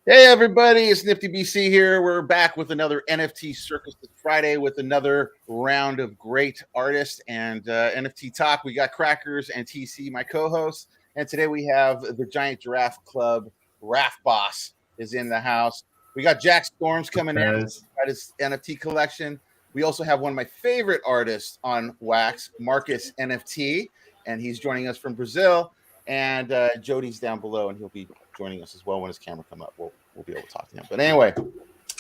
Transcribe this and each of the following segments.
Hey everybody, it's NiftyBC here. We're back with another NFT Circus this Friday with another round of great artists and NFT talk. We got Crackers and TC, my co-hosts, and today we have the Giant Giraffe Club. Raff Boss is in the house. We got Jack Storms coming in at his NFT collection. We also have one of my favorite artists on Wax, Marcus NFT, and he's joining us from Brazil. And Jody's down below, and he'll be joining us as well when his camera come up. We'll be able to talk to him. But anyway,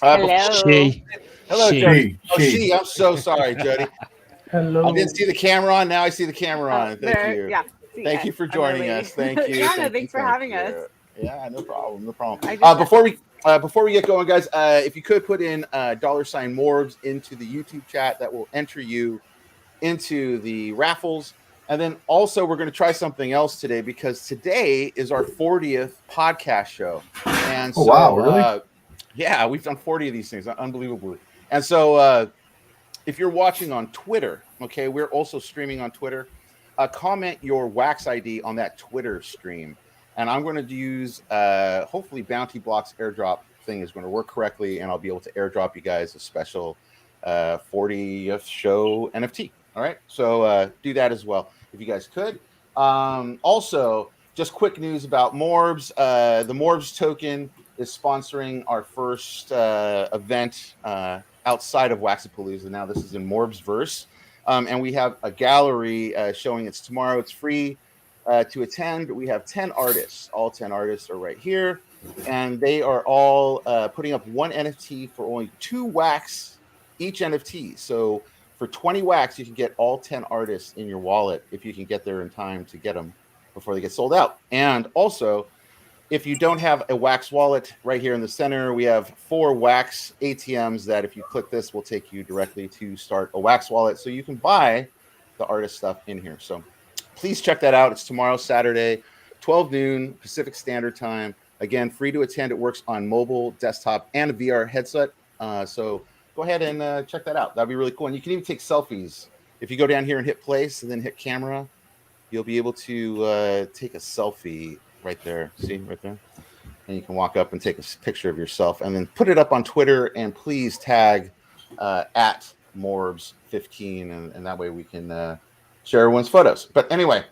Hello, Jody. I'm so sorry, Jody. Hello. I didn't see the camera on. Now I see the camera on. Thank you. Yeah. Thank you for joining us. Thank you. Yeah, thanks for having us. Yeah, no problem. Before we get going, guys, if you could put in $MORBS into the YouTube chat, that will enter you into the raffles. And then also we're going to try something else today because today is our 40th podcast show. And so, wow, really? Yeah, we've done 40 of these things, unbelievably. And so if you're watching on Twitter, okay, we're also streaming on Twitter. Comment your Wax ID on that Twitter stream. And I'm going to use, hopefully Bounty Block's airdrop thing is going to work correctly. And I'll be able to airdrop you guys a special 40th show NFT. All right, so do that as well if you guys could. Also, just quick news about M.O.R.B.S. The M.O.R.B.S token is sponsoring our first event outside of Waxapalooza. Now this is in M.O.R.B.S verse, and we have a gallery showing it's tomorrow. It's free to attend. We have 10 artists. All 10 artists are right here, and they are all putting up one NFT for only 2 wax each NFT. So for 20 wax, you can get all 10 artists in your wallet if you can get there in time to get them before they get sold out. And also, if you don't have a wax wallet, right here in the center, we have 4 wax ATMs that if you click this will take you directly to start a wax wallet. So you can buy the artist stuff in here. So please check that out. It's tomorrow, Saturday, 12 noon Pacific Standard Time. Again, free to attend. It works on mobile, desktop, and a VR headset. So go ahead and check that out. That'd be really cool. And you can even take selfies. If you go down here and hit place and then hit camera, you'll be able to take a selfie right there. See, right there? And you can walk up and take a picture of yourself and then put it up on Twitter. And please tag at M.O.R.B.S15. And that way we can share everyone's photos. But anyway,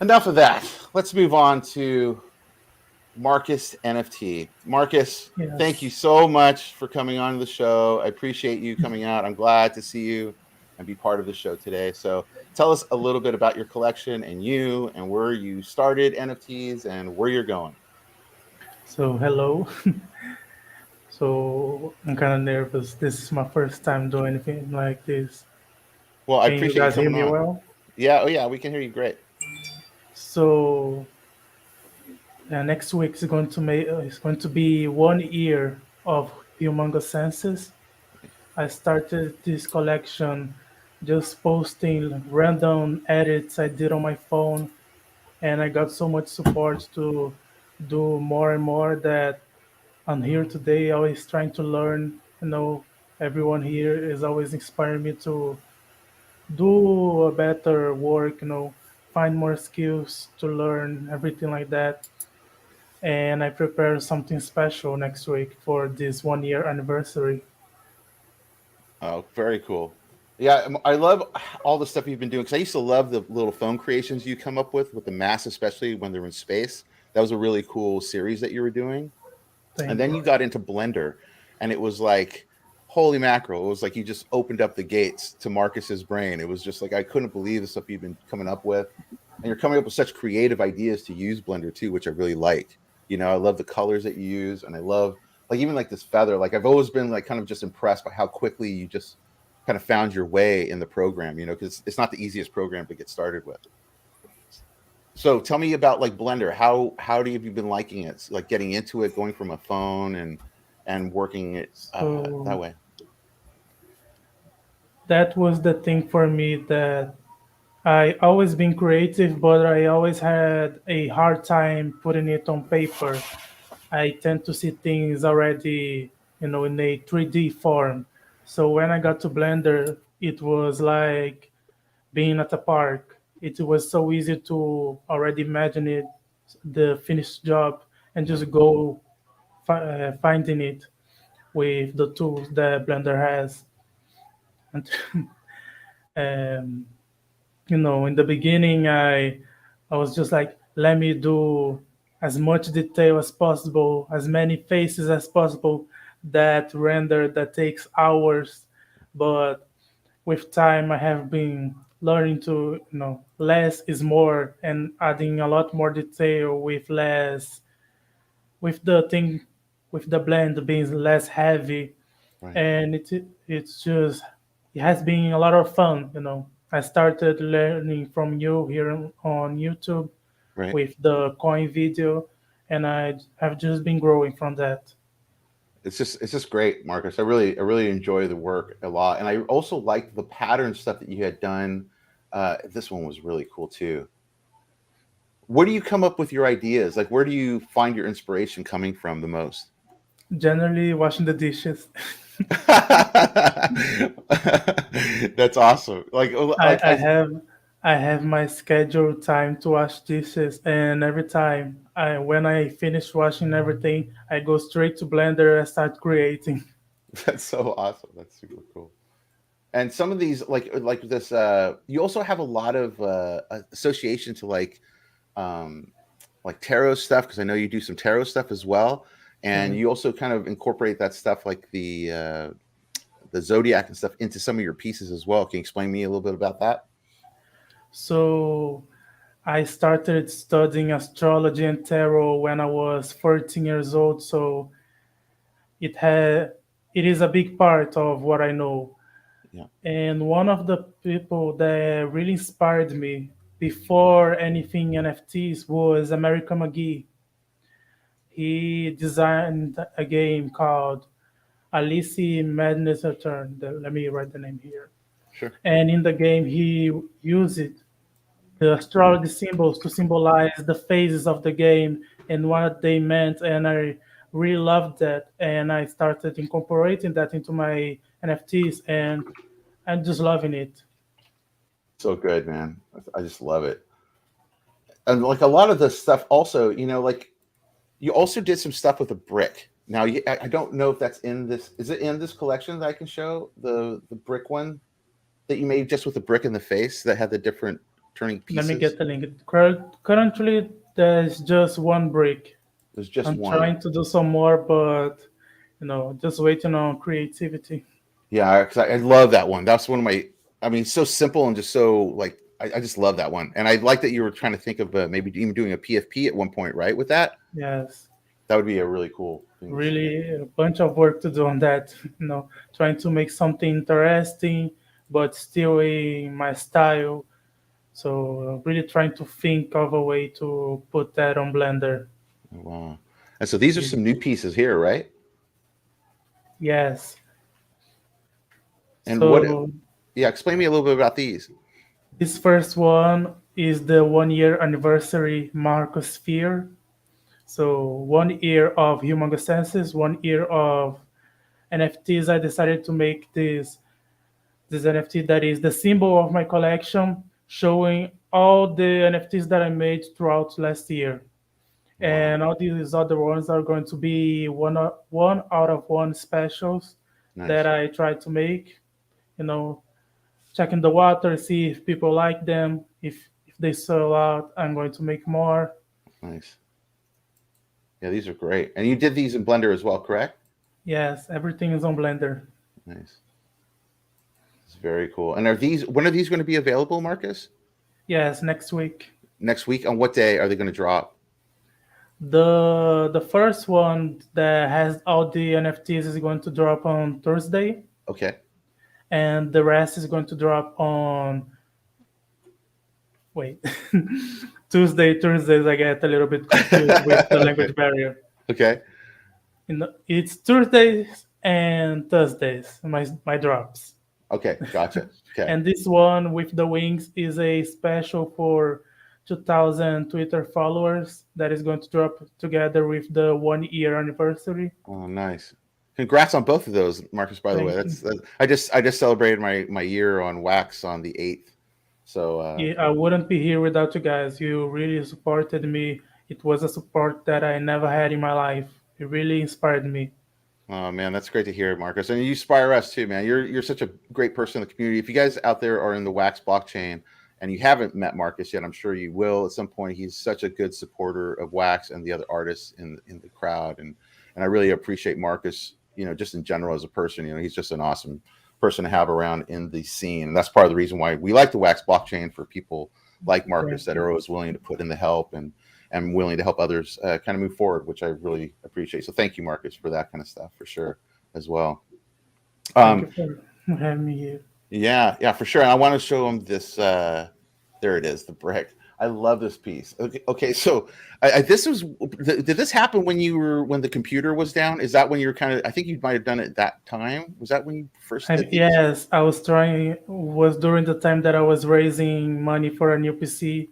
enough of that. Let's move on to Marcus NFT. Marcus, yes. Thank you so much for coming on the show. I appreciate you coming out. I'm glad to see you and be part of the show today. So tell us a little bit about your collection and you and where you started NFTs and where you're going. So hello. So I'm kind of nervous. This is my first time doing anything like this. Well, I appreciate you guys hear me on. well? Yeah, oh yeah, we can hear you great. So next week is going to be 1 year of Humongous Senses. I started this collection just posting random edits I did on my phone, and I got so much support to do more and more that I'm here today, always trying to learn. Everyone here is always inspiring me to do a better work, find more skills to learn, everything like that. And I prepare something special next week for this 1 year anniversary. Oh, very cool. Yeah, I love all the stuff you've been doing because I used to love the little phone creations you come up with the mass, especially when they're in space. That was a really cool series that you were doing. And then you got into Blender, and it was like, holy mackerel. It was like you just opened up the gates to Marcus's brain. It was just like, I couldn't believe the stuff you've been coming up with. And you're coming up with such creative ideas to use Blender too, which I really like. I love the colors that you use, and I love even like this feather. Like I've always been like kind of just impressed by how quickly you just kind of found your way in the program, because it's not the easiest program to get started with. So tell me about like Blender. How have you been liking it? Like getting into it, going from a phone and working it that way. That was the thing for me, that I always been creative, but I always had a hard time putting it on paper. I tend to see things already, in a 3D form. So when I got to Blender, it was like being at a park. It was so easy to already imagine it, the finished job, and just go finding it with the tools that Blender has. And um, in the beginning, I was just like, let me do as much detail as possible, as many faces as possible. That render that takes hours, but with time, I have been learning to, less is more, and adding a lot more detail with less, with the thing, with the blend being less heavy, Right. and it's just it has been a lot of fun. I started learning from you here on YouTube Right. with the coin video, and I have just been growing from that. It's just great, Marcus. I really enjoy the work a lot, and I also like the pattern stuff that you had done. This one was really cool too. Where do you come up with your ideas? Like, where do you find your inspiration coming from the most? Generally, washing the dishes. That's awesome. I, Like I I have I have my scheduled time to wash dishes, and every time when I finish washing everything, I go straight to Blender and start creating. that's so awesome. That's super cool. And some of these, like this, you also have a lot of association to um, like tarot stuff because I know you do some tarot stuff as well, and Yeah. you also kind of incorporate that stuff like the zodiac and stuff into some of your pieces as well. Can you explain me a little bit about that? So I started studying astrology and tarot when I was 14 years old. So it had it is a big part of what I know. Yeah. And one of the people that really inspired me before anything NFTs was America McGee. He designed a game called Alice Madness Return. Let me write the name here. Sure. And in the game, he used the astrology symbols to symbolize the phases of the game and what they meant. And I really loved that. And I started incorporating that into my NFTs, and I'm just loving it. So good, man. I just love it. And like a lot of the stuff, also, like you also did some stuff with a brick. Now, I don't know if that's in this. Is it in this collection that I can show the brick one that you made just with the brick in the face that had the different turning Let me pieces? get the link. Currently, there's just one brick. There's just I'm one. trying to do some more, but just waiting on creativity. Yeah, because I love that one. That's one of my. I mean, so simple and just so like I just love that one. And I like that you were trying to think of maybe even doing a PFP at one point, right? With that, Yes, that would be a really cool thing to see. really a bunch of work to do on that. Trying to make something interesting, but still in my style. So really trying to think of a way to put that on Blender. Wow. And so these are some new pieces here, right? Yes. And what? So Yeah, explain me a little bit about these. this first one is the 1 year anniversary Marcos Sphere. So 1 year of Humongous Senses, 1 year of NFTs. I decided to make this NFT that is the symbol of my collection, showing all the NFTs that I made throughout last year. Wow. And all these other ones are going to be one out of one specials that Nice. I try to make. You know, checking the water, see if people like them. If they sell out, I'm going to make more. Nice. Yeah, these are great. And you did these in Blender as well, correct? Yes, everything is on Blender. Nice. It's very cool. And when are these going to be available, Marcus? Yes, next week. Next week? On what day are they going to drop? The first one that has all the NFTs is going to drop on Thursday, Okay. and the rest is going to drop on wait Tuesday. Thursdays I get a little bit confused with the Okay. language barrier. Okay. It's Tuesdays and Thursdays my drops. Okay. Gotcha. Okay. And this one with the wings is a special for 2000 Twitter followers that is going to drop together with the 1 year anniversary. Oh, nice. Congrats on both of those, Marcus. By the way, Thank you. I just celebrated my year on Wax on the 8th. So Yeah, I wouldn't be here without you guys. You really supported me. It was a support that I never had in my life. It really inspired me. Oh man, that's great to hear, Marcus. And you inspire us too, man. You're such a great person in the community. If you guys out there are in the Wax blockchain and you haven't met Marcus yet, I'm sure you will at some point. He's such a good supporter of Wax and the other artists in the crowd, and I really appreciate Marcus. You know, just in general as a person, you know, he's just an awesome person to have around in the scene, and that's part of the reason why we like the Wax blockchain for people like Marcus Thank that you. are always willing to put in the help and willing to help others kind of move forward, which I really appreciate. So thank you, Marcus, for that kind of stuff for sure as well. Thank you Um, for having me here. yeah, for sure. And I want to show him this. There it is, the brick. I love this piece. Okay. So this was. Did this happen when the computer was down? Is that when you were kind of? I think you might have done it that time. Was that when you first did these? Yes, I was trying. Was during the time that I was raising money for a new PC,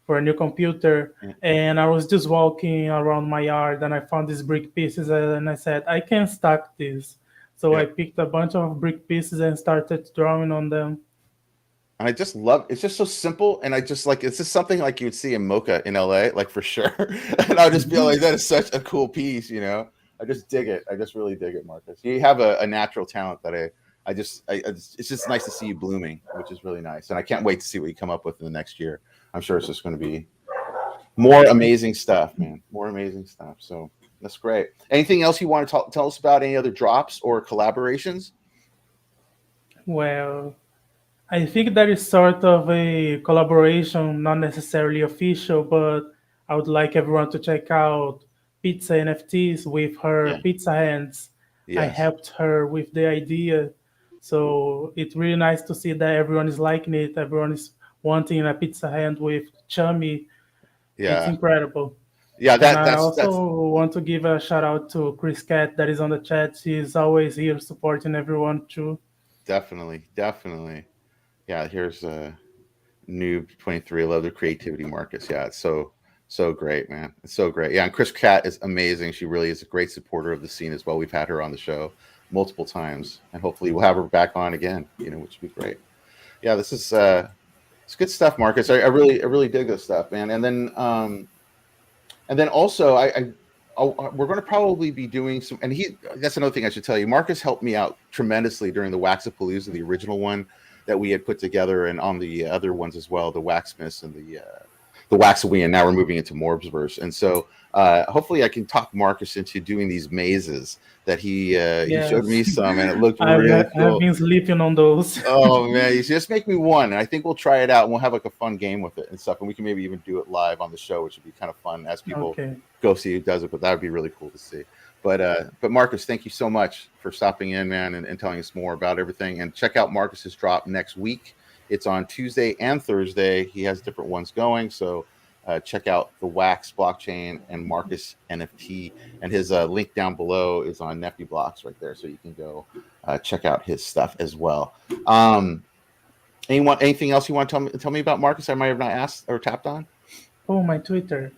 for a new computer, Yeah. and I was just walking around my yard and I found these brick pieces and I said I can stack this. So I Yeah. picked a bunch of brick pieces and started drawing on them. And I just love it's just so simple. And I just like it's just something like you would see in Mocha in LA, like for sure. And I'll just be like, that is such a cool piece, you know. I just dig it. I just really dig it, Marcus. You have a natural talent that it's just nice to see you blooming, which is really nice. And I can't wait to see what you come up with in the next year. I'm sure it's just going to be more amazing stuff, man. More amazing stuff. So that's great. Anything else you want to tell us about? Any other drops or collaborations? Well, I think that is sort of a collaboration, not necessarily official, but I would like everyone to check out Pizza NFTs with her Yeah. pizza hands. I Yes. helped her with the idea. So it's really nice to see that everyone is liking it. Everyone is wanting a pizza hand with Chummy. It's Yeah. incredible. Yeah. And I That's also want to give a shout out to Chris Cat that is on the chat. She's always here supporting everyone too. definitely. Yeah. Here's Noob 23. I love the creativity, Marcus. Yeah. It's so great, man. It's so great. Yeah. And Chris Cat is amazing. She really is a great supporter of the scene as well. We've had her on the show multiple times, and hopefully we'll have her back on again. You know, which would be great. Yeah. This is it's good stuff, Marcus. I really dig this stuff, man. And then also we're going to probably be doing some. And that's another thing I should tell you. Marcus helped me out tremendously during the Waxapalooza, the original one that we had put together, and on the other ones as well, the Waxmas and the Waxaway, and now we're moving into M.O.R.B.S verse. And so hopefully I can talk Marcus into doing these mazes that he showed Yes, me some, and it looked really I've cool. been sleeping on those. Oh man, you just make me one, and I think we'll try it out, and we'll have like a fun game with it and stuff, and we can maybe even do it live on the show, which would be kind of fun as people Okay. go see who does it. But that would be really cool to see. But Marcus, thank you so much for stopping in, man, and telling us more about everything. And check out Marcus's drop next week. It's on Tuesday and Thursday. He has different ones going, so check out the Wax blockchain and Marcus NFT, and his link down below is on Nifty Blocks right there, so you can go check out his stuff as well. Anything else you want to tell me about, Marcus? I might have not asked or tapped on. Oh, my Twitter.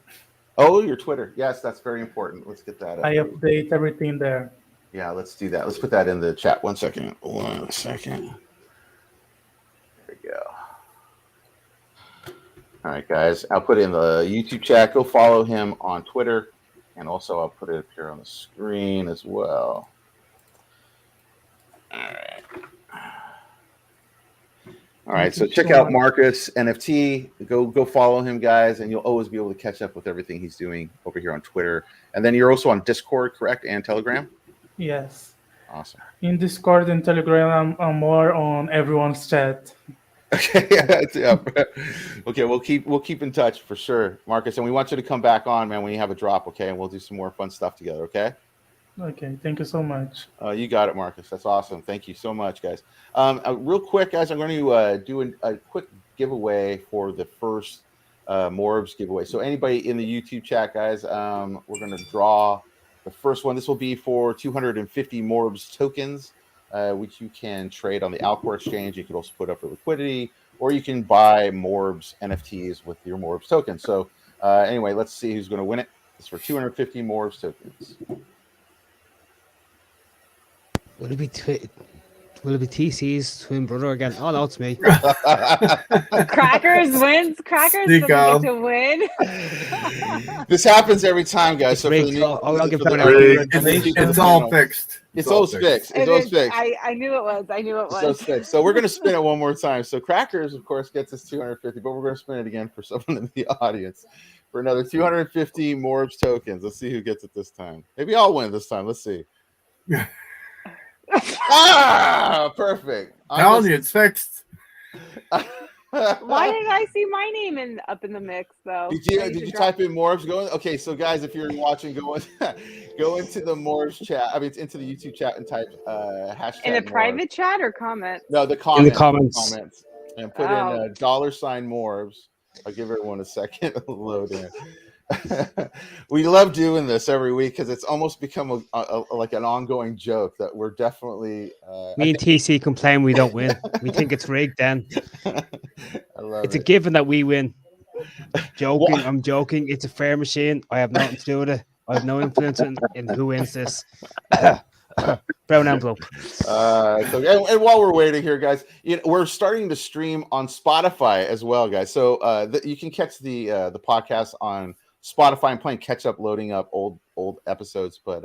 Oh, your Twitter. Yes, that's very important. Let's get that I up. update everything there. Yeah, let's do that. Let's put that in the chat. 1 second. 1 second. There we go. All right, guys. I'll put it in the YouTube chat. Go follow him on Twitter. And also I'll put it up here on the screen as well. All right. All right, so check out Marcus NFT. Go follow him, guys, and you'll always be able to catch up with everything he's doing over here on Twitter. And then you're also on Discord, correct, and Telegram? Yes. Awesome. In Discord and Telegram, I'm more on everyone's chat. Okay, yeah. Okay, we'll keep in touch for sure, Marcus, and we want you to come back on, man, when you have a drop, okay? And we'll do some more fun stuff together, okay? Okay, thank you so much. You got it, Marcus. That's awesome. Thank you so much, guys. Real quick, guys, I'm going to do a quick giveaway for the first M.O.R.B.S giveaway. So anybody in the YouTube chat, guys, we're going to draw the first one. This will be for 250 M.O.R.B S tokens, which you can trade on the Alcor exchange. You could also put up for liquidity, or you can buy M.O.R.B S NFTs with your M.O.R.B S tokens. So anyway, let's see who's going to win it. It's for 250 M.O.R.B S tokens. Would it be Will it be TC's twin brother again? Oh no, it's me. Crackers wins. Crackers Sneak doesn't get off. to win. This happens every time, guys. It's So for the rigged. new, I'll give for the, that for a the- Rigged. for the people It's on the all channel, fixed. it's always fixed. It's It always is. fixed. I knew it was. I knew it It's was. always fixed. So we're gonna spin it one more time. So Crackers, of course, gets us 250, but we're gonna spin it again for someone in the audience for another 250 M.O.R.B.S tokens. Let's see who gets it this time. Maybe I'll win this time. Let's see. Perfect. Telling you, it's fixed. Why did I see my name up in the mix though? Did you type in M.O.R.B.S? Okay, so guys, if you're watching, go into the M.O.R.B.S chat. I mean, it's into the YouTube chat and type hashtag in the M.O.R.B.S. private chat or comment? No, the In the comments. And put in $sign M.O.R.B.S. I'll give everyone a second to load in. We love doing this every week because it's almost become like an ongoing joke that we're definitely. Me and TC complain we don't win. We think it's rigged. Then I love it's it. a given that we win. Joking, I'm joking. It's a fair machine. I have nothing to do with it. I have no influence in who wins this. Brown envelope. And while we're waiting here, guys, we're starting to stream on Spotify as well, guys. So you can catch the podcast on Spotify. I'm playing catch up, loading up old episodes, but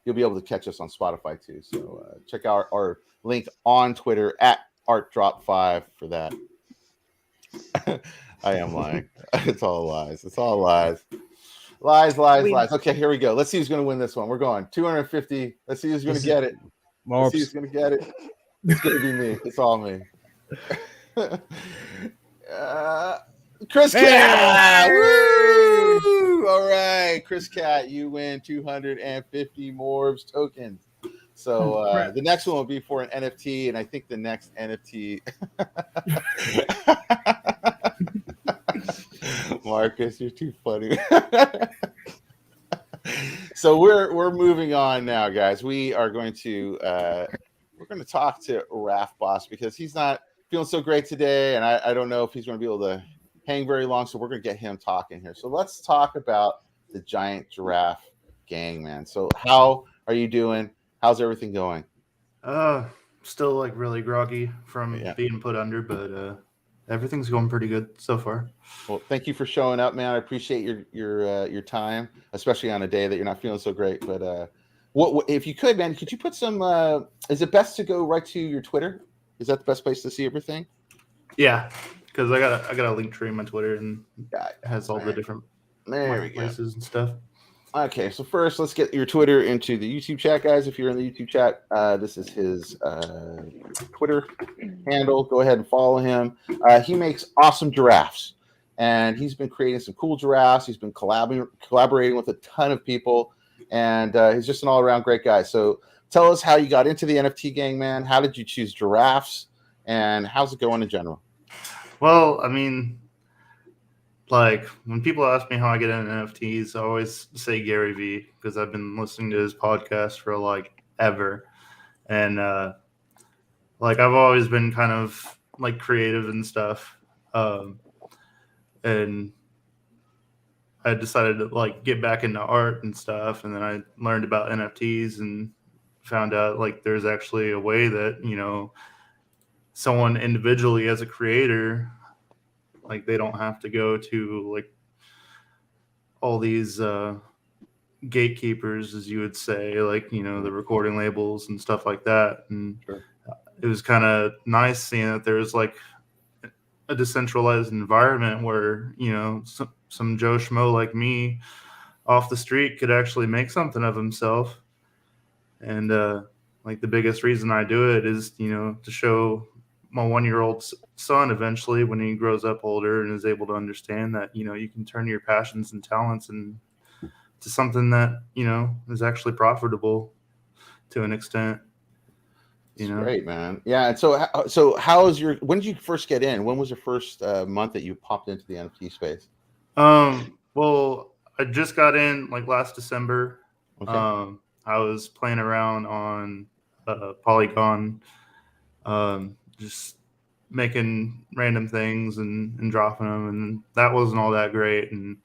you'll be able to catch us on Spotify too. So check out our link on Twitter at ArtDrop5 for that. I am lying. It's all lies. It's all lies. Lies. Okay, here we go. Let's see who's going to win this one. We're going 250. Let's see who's going to get it. Let's see who's going to get it. It's going to be me. It's all me. Chris Cat. Woo! All right, Chris Cat, you win 250 M.O.R.B.S tokens. So the next one will be for an NFT, and I think the next NFT. Marcus, you're too funny. So we're moving on now, guys. We are going to talk to Giraffe Boss because he's not feeling so great today, and I don't know if he's going to be able to hang very long. So we're going to get him talking here. So let's talk about the giant giraffe gang, man. So how are you doing? How's everything going? Still like really groggy from being put under, but everything's going pretty good so far. Well, thank you for showing up, man. I appreciate your time, especially on a day that you're not feeling so great. But what if you could, man? Could you put some? Is it best to go right to your Twitter? Is that the best place to see everything? Yeah, because I got a link tree on my Twitter and it has all the different places and stuff. Okay, so first, let's get your Twitter into the YouTube chat, guys. If you're in the YouTube chat, this is his Twitter handle. Go ahead and follow him. He makes awesome giraffes, and he's been creating some cool giraffes. He's been collaborating with a ton of people, and he's just an all-around great guy. So tell us how you got into the NFT gang, man. How did you choose giraffes, and how's it going in general? Well, I mean, like when people ask me how I get into NFTs, I always say Gary V because I've been listening to his podcast for like ever. And like I've always been kind of like creative and stuff. And I decided to like get back into art and stuff. And then I learned about NFTs and found out like there's actually a way that, you know, someone individually as a creator, like they don't have to go to like all these gatekeepers, as you would say, like, you know, the recording labels and stuff like that. And it was kind of nice seeing that there was like a decentralized environment where, you know, some Joe Schmo like me off the street could actually make something of himself. And like the biggest reason I do it is, you know, to show my 1-year-old son eventually when he grows up older and is able to understand that, you know, you can turn your passions and talents into something that, you know, is actually profitable to an extent. You know, great, man. Yeah. And so how is when did you first get in? When was the first month that you popped into the NFT space? Well, I just got in like last December. Okay. I was playing around on Polygon, just making random things and dropping them, and that wasn't all that great. And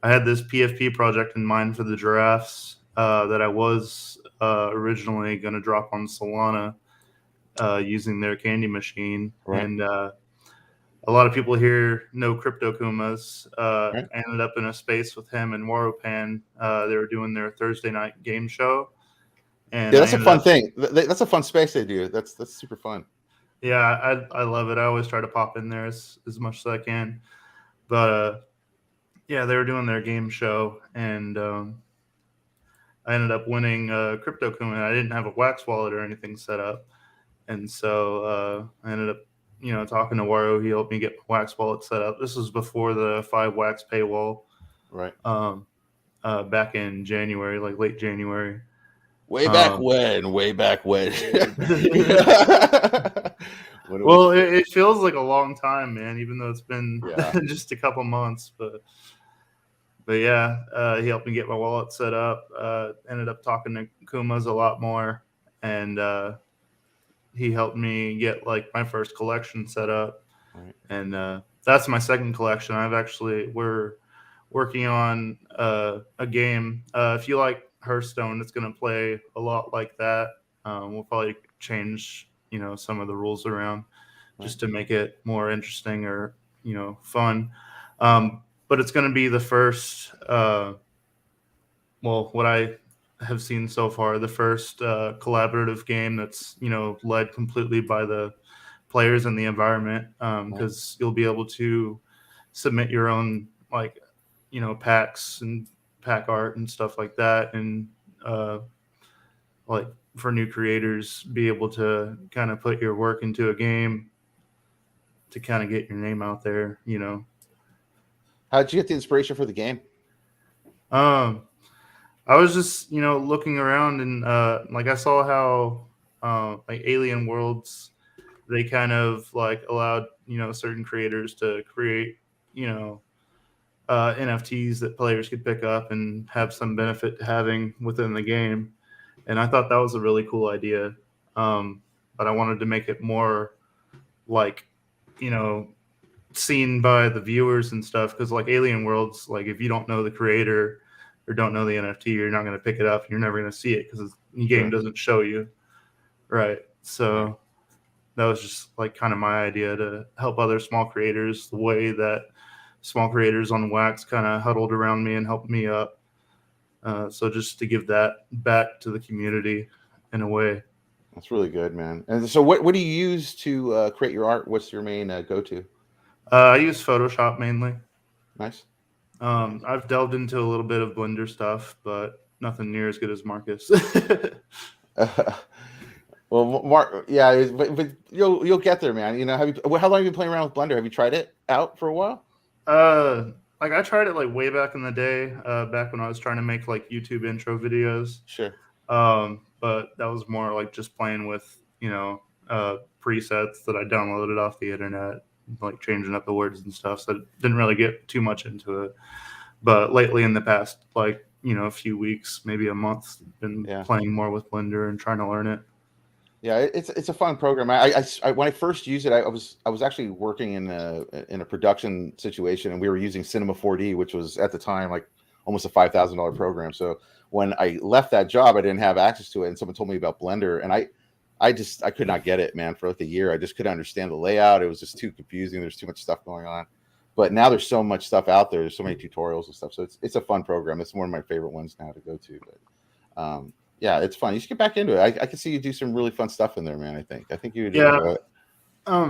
I had this PFP project in mind for the giraffes that I was originally going to drop on Solana, using their candy machine. Right. And a lot of people here know Crypto Kumas. Right. I ended up in a space with him and Waropan. They were doing their Thursday night game show. And Yeah, that's a fun thing. That's a fun space they do. That's super fun. Yeah, I love it. I always try to pop in there as much as I can. But yeah, they were doing their game show, and I ended up winning Crypto Kuma. I didn't have a Wax wallet or anything set up, and so I ended up, talking to Waro. He helped me get my Wax wallet set up. This was before the 5 Wax paywall, Right. Back in January, like late January. Way back when. Well, it feels like a long time, man, even though it's been Yeah. just a couple months. But yeah, he helped me get my wallet set up. Ended up talking to Kumas a lot more, and he helped me get like my first collection set up. Right. And that's my second collection. We're working on a game. If you like Hearthstone, it's going to play a lot like that. We'll probably change, some of the rules around just to make it more interesting or, fun. But it's going to be the first, what I have seen so far, the first collaborative game that's, led completely by the players and the environment, because you'll be able to submit your own, like, packs and pack art and stuff like that. And like for new creators, be able to kind of put your work into a game to kind of get your name out there, How'd you get the inspiration for the game? I was just, looking around and like I saw how like Alien Worlds, they kind of like allowed, certain creators to create, NFTs that players could pick up and have some benefit to having within the game. And I thought that was a really cool idea. But I wanted to make it more like, seen by the viewers and stuff. Because like Alien Worlds, like if you don't know the creator or don't know the NFT, you're not going to pick it up. And you're never going to see it because the game doesn't show you. Right. So that was just like kind of my idea to help other small creators the way that small creators on Wax kind of huddled around me and helped me up. So just to give that back to the community in a way. That's really good, man. And so what do you use to create your art? What's your main go-to? I use Photoshop mainly. Nice. I've delved into a little bit of Blender stuff, but nothing near as good as Marcus. Well, Mark, yeah, but you'll get there, man. How long have you been playing around with Blender? Have you tried it out for a while? Like I tried it like way back in the day, back when I was trying to make like YouTube intro videos. Sure. But that was more like just playing with, presets that I downloaded off the internet, like changing up the words and stuff. So I didn't really get too much into it. But lately in the past, like, a few weeks, maybe a month, been playing more with Blender and trying to learn it. Yeah, it's a fun program. I when I first used it, I was actually working in a production situation, and we were using Cinema 4D, which was at the time like almost a $5,000 program. So when I left that job, I didn't have access to it, and someone told me about Blender, and I could not get it, man. For like a year, I just couldn't understand the layout. It was just too confusing. There's too much stuff going on. But now there's so much stuff out there. There's so many tutorials and stuff. So it's a fun program. It's one of my favorite ones now to go to. But yeah, it's fun. You should get back into it. I can see you do some really fun stuff in there, man. I think you would enjoy it.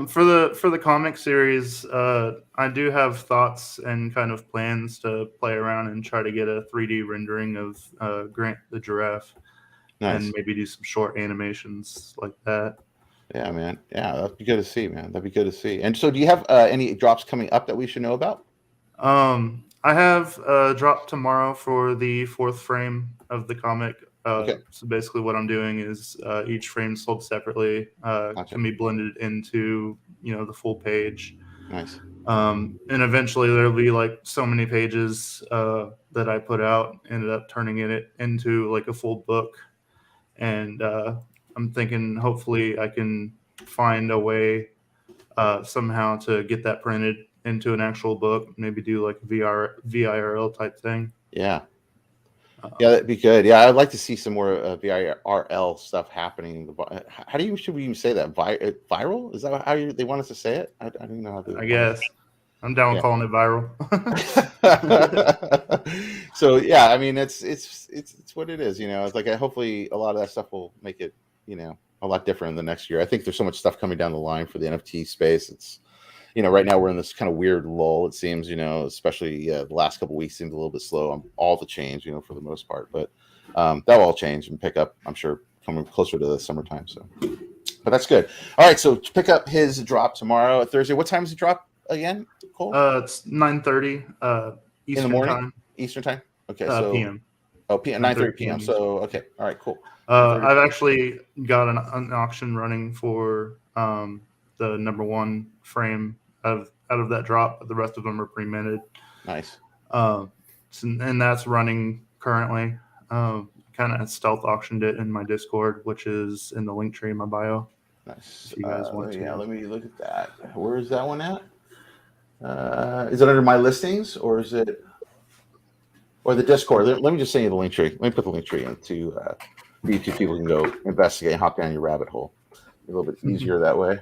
For the comic series, I do have thoughts and kind of plans to play around and try to get a 3D rendering of Grant the Giraffe. Nice. And maybe do some short animations like that. Yeah, man. Yeah, that'd be good to see, man. That'd be good to see. And so do you have any drops coming up that we should know about? I have a drop tomorrow for the 4th frame of the comic. Okay. So basically what I'm doing is each frame sold separately, can be blended into, the full page. Nice. And eventually there'll be like so many pages that I put out, ended up turning it into like a full book. And I'm thinking hopefully I can find a way somehow to get that printed into an actual book, maybe do like a VIRL type thing. Yeah. Yeah, that'd be good. Yeah, I'd like to see some more VIRL stuff happening. How do you should we even say that? Viral? Is that how they want us to say it? I don't even know how to. I guess I'm down with calling it viral. So yeah, I mean it's what it is. It's like hopefully a lot of that stuff will make it a lot different in the next year. I think there's so much stuff coming down the line for the NFT space. It's right now we're in this kind of weird lull. It seems especially the last couple of weeks seemed a little bit slow on all the change for the most part, but that'll all change and pick up, I'm sure, coming closer to the summertime. So, but that's good. All right, so pick up his drop tomorrow, Thursday. What time is it drop again, Cole? It's 9:30 Eastern in the morning time. Eastern time. Okay, so PM. Oh, 9:30 p.m. So okay, all right, cool. I've actually got an auction running for the #1 frame out of that drop. The rest of them are pre-minted. Nice. And that's running currently. Kind of stealth auctioned it in my Discord, which is in the link tree in my bio. Nice. If you guys want to. Yeah, let me look at that. Where is that one at? Is it under my listings or is it or the Discord? Let me just send you the link tree. Let me put the link tree into YouTube people can go investigate and hop down your rabbit hole. A little bit easier that way.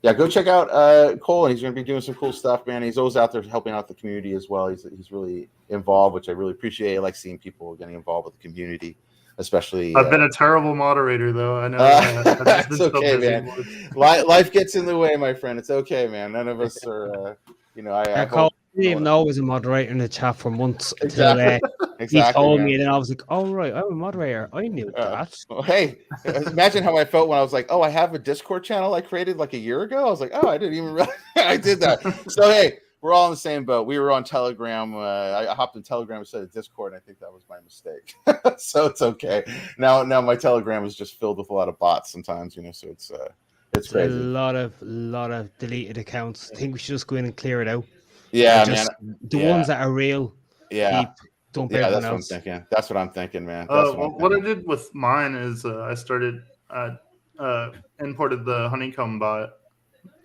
Yeah, go check out Cole, and he's going to be doing some cool stuff, man. He's always out there helping out the community as well. He's really involved, which I really appreciate. I like seeing people getting involved with the community, especially. I've been a terrible moderator, though. I know. It's okay, man. Life gets in the way, my friend. It's okay, man. None of us are, I didn't even know I was a moderator in the chat for months until exactly, he told man. me, and then I was like, "Oh right, I'm a moderator. I knew that." Well, hey, imagine how I felt when I was like, "Oh, I have a Discord channel I created like a year ago." I was like, "Oh, I didn't even realize I did that." So hey, we're all in the same boat. We were on Telegram. I hopped in Telegram instead of Discord. And I think that was my mistake. So it's okay. Now my Telegram is just filled with a lot of bots sometimes. So it's crazy. A lot of deleted accounts. I think we should just go in and clear it out. Yeah, man. The ones that are real. Yeah. Dump that's everyone what else. I'm thinking. That's what I'm thinking, man. What I did with mine is I started imported the honeycomb bot.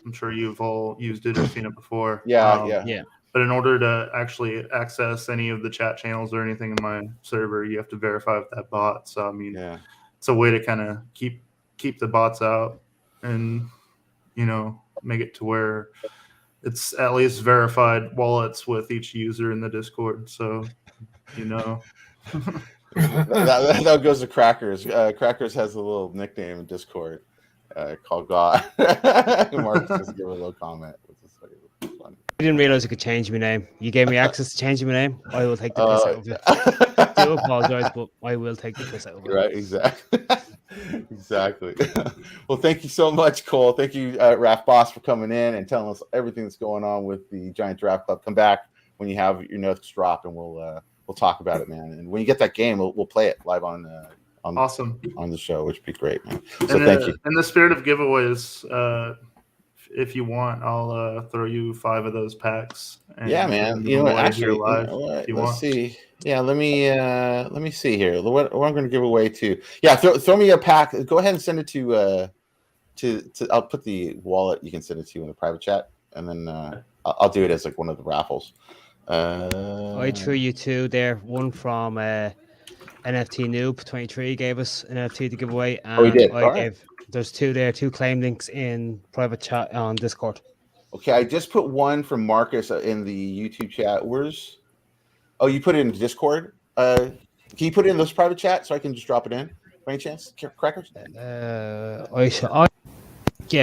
I'm sure you've all used it or seen it before. Yeah. But in order to actually access any of the chat channels or anything in my server, you have to verify with that bot. So I mean, it's a way to kind of keep the bots out and make it to where it's at least verified wallets with each user in the Discord. So that goes to Crackers. Crackers has a little nickname in Discord called God. Mark just give a little comment. Funny. I didn't realize I could change my name. You gave me access to changing my name. I will take the piss out of you. I do apologize, but I will take the piss out of you. Right, exactly. Well, thank you so much, Cole. Thank you, Raph for coming in and telling us everything that's going on with the Giant Giraffe Club. Come back when you have your next drop, and we'll talk about it, man. And when you get that game, we'll play it live on awesome on the show, which would be great, man. So thank you. In the spirit of giveaways, if you want, I'll throw you 5 of those packs. Yeah, man. Actually, let's see. Yeah, let me see here. What I'm going to give away to. Yeah, throw me a pack. Go ahead and send it to. I'll put the wallet. You can send it to in the private chat, and then I'll do it as like one of the raffles. I threw you 2 there. One from NFT Noob 23 gave us an NFT to give away, and he did. There's 2 there, 2 claim links in private chat on Discord. Okay, I just put one from Marcus in the YouTube chat. Oh, you put it in Discord? Can you put it in this private chat so I can just drop it in? By any chance, Crackers? Yeah,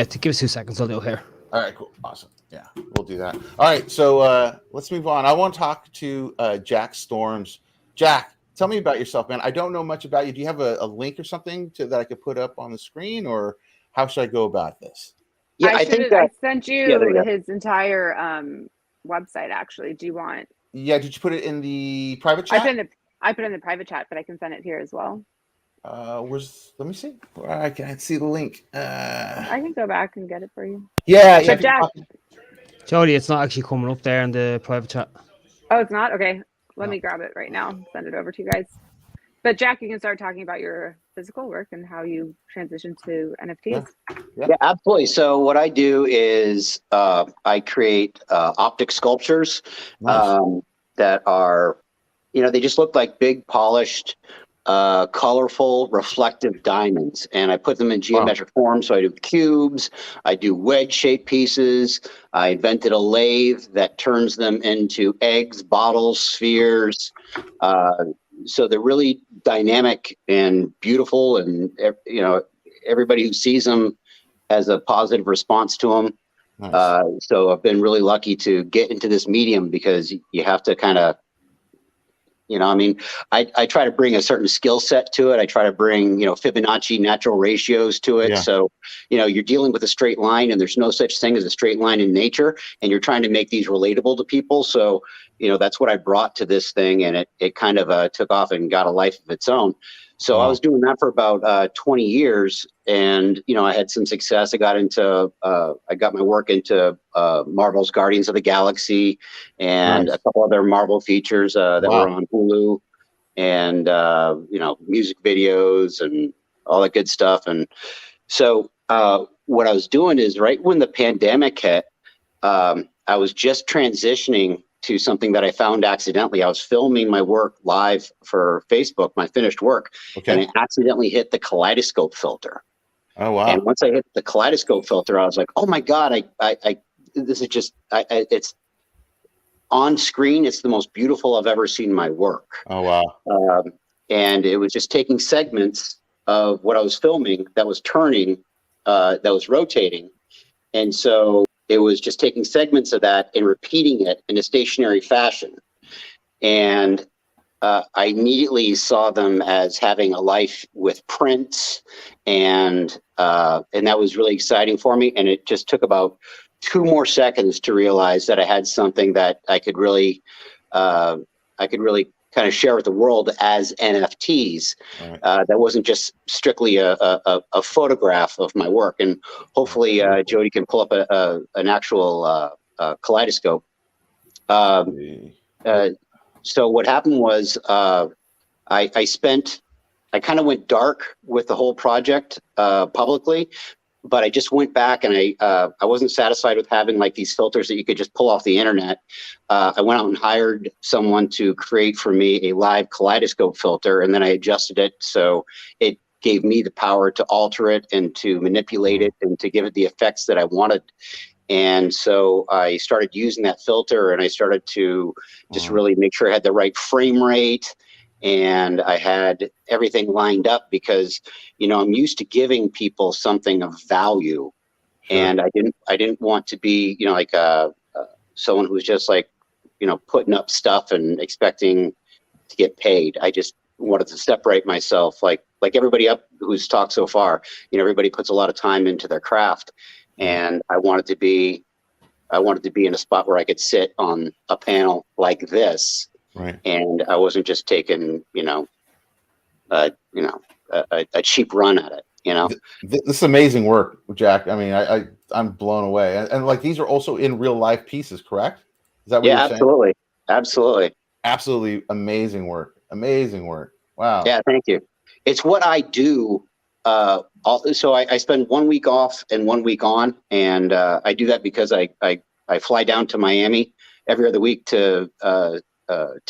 to give us 2 seconds, I'll do it here. All right, cool, awesome. Yeah, we'll do that. All right, so let's move on. I want to talk to Jack Storms. Jack, tell me about yourself, man. I don't know much about you. Do you have a link or something that I could put up on the screen, or how should I go about this? Yeah, I sent you his entire website. Actually, do you want? Yeah, did you put it in the private chat? I put it in the private chat, but I can send it here as well. Let me see. I can't see the link. I can go back and get it for you. Yeah. Jack, Jody, it's not actually coming up there in the private chat. Oh, it's not? Okay. Let me grab it right now. Send it over to you guys. But Jack, you can start talking about your physical work and how you transition to NFTs. Yeah, absolutely. So what I do is I create optic sculptures that are they just looked like big, polished, colorful, reflective diamonds. And I put them in geometric form. So I do cubes, I do wedge-shaped pieces. I invented a lathe that turns them into eggs, bottles, spheres. So they're really dynamic and beautiful, and everybody who sees them has a positive response to them. Nice. So I've been really lucky to get into this medium, because you have to kind of, I try to bring a certain skill set to it. I try to bring, Fibonacci natural ratios to it. Yeah. So, you're dealing with a straight line, and there's no such thing as a straight line in nature, and you're trying to make these relatable to people. So, that's what I brought to this thing, and it kind of took off and got a life of its own. So I was doing that for about 20 years, and I had some success. I got my work into Marvel's Guardians of the Galaxy, and a couple other Marvel features that were on Hulu, and music videos and all that good stuff. And so what I was doing is, right when the pandemic hit, I was just transitioning to something that I found accidentally. I was filming my work live for Facebook, my finished work, and I accidentally hit the kaleidoscope filter. Oh, wow. And once I hit the kaleidoscope filter, I was like, oh my God, this is just, it's on screen. It's the most beautiful I've ever seen my work. Oh, wow. And it was just taking segments of what I was filming that was turning, that was rotating. And so it was just taking segments of that and repeating it in a stationary fashion. And I immediately saw them as having a life with prints, and that was really exciting for me. And it just took about 2 more seconds to realize that I had something that I could really kind of share with the world as NFTs. Right. That wasn't just strictly a photograph of my work. And hopefully Jody can pull up an actual kaleidoscope. So what happened was I kind of went dark with the whole project publicly, but I just went back, and I wasn't satisfied with having like these filters that you could just pull off the internet. I went out and hired someone to create for me a live kaleidoscope filter, and then I adjusted it so it gave me the power to alter it and to manipulate it and to give it the effects that I wanted. And so I started using that filter, and I started to just really make sure I had the right frame rate, and I had everything lined up, because, I'm used to giving people something of value. Sure. And I didn't want to be, like someone who's just like, putting up stuff and expecting to get paid. I just wanted to separate myself, like everybody up who's talked so far. Everybody puts a lot of time into their craft, and I wanted to be in a spot where I could sit on a panel like this. Right. And I wasn't just taking, a cheap run at it, This is amazing work, Jack. I mean, I'm blown away. And like, these are also in real life pieces, correct? Is that what you're saying? Absolutely. Absolutely. Absolutely amazing work. Amazing work. Wow. Yeah, thank you. It's what I do. So I spend 1 week off and 1 week on, and I do that because I fly down to Miami every other week to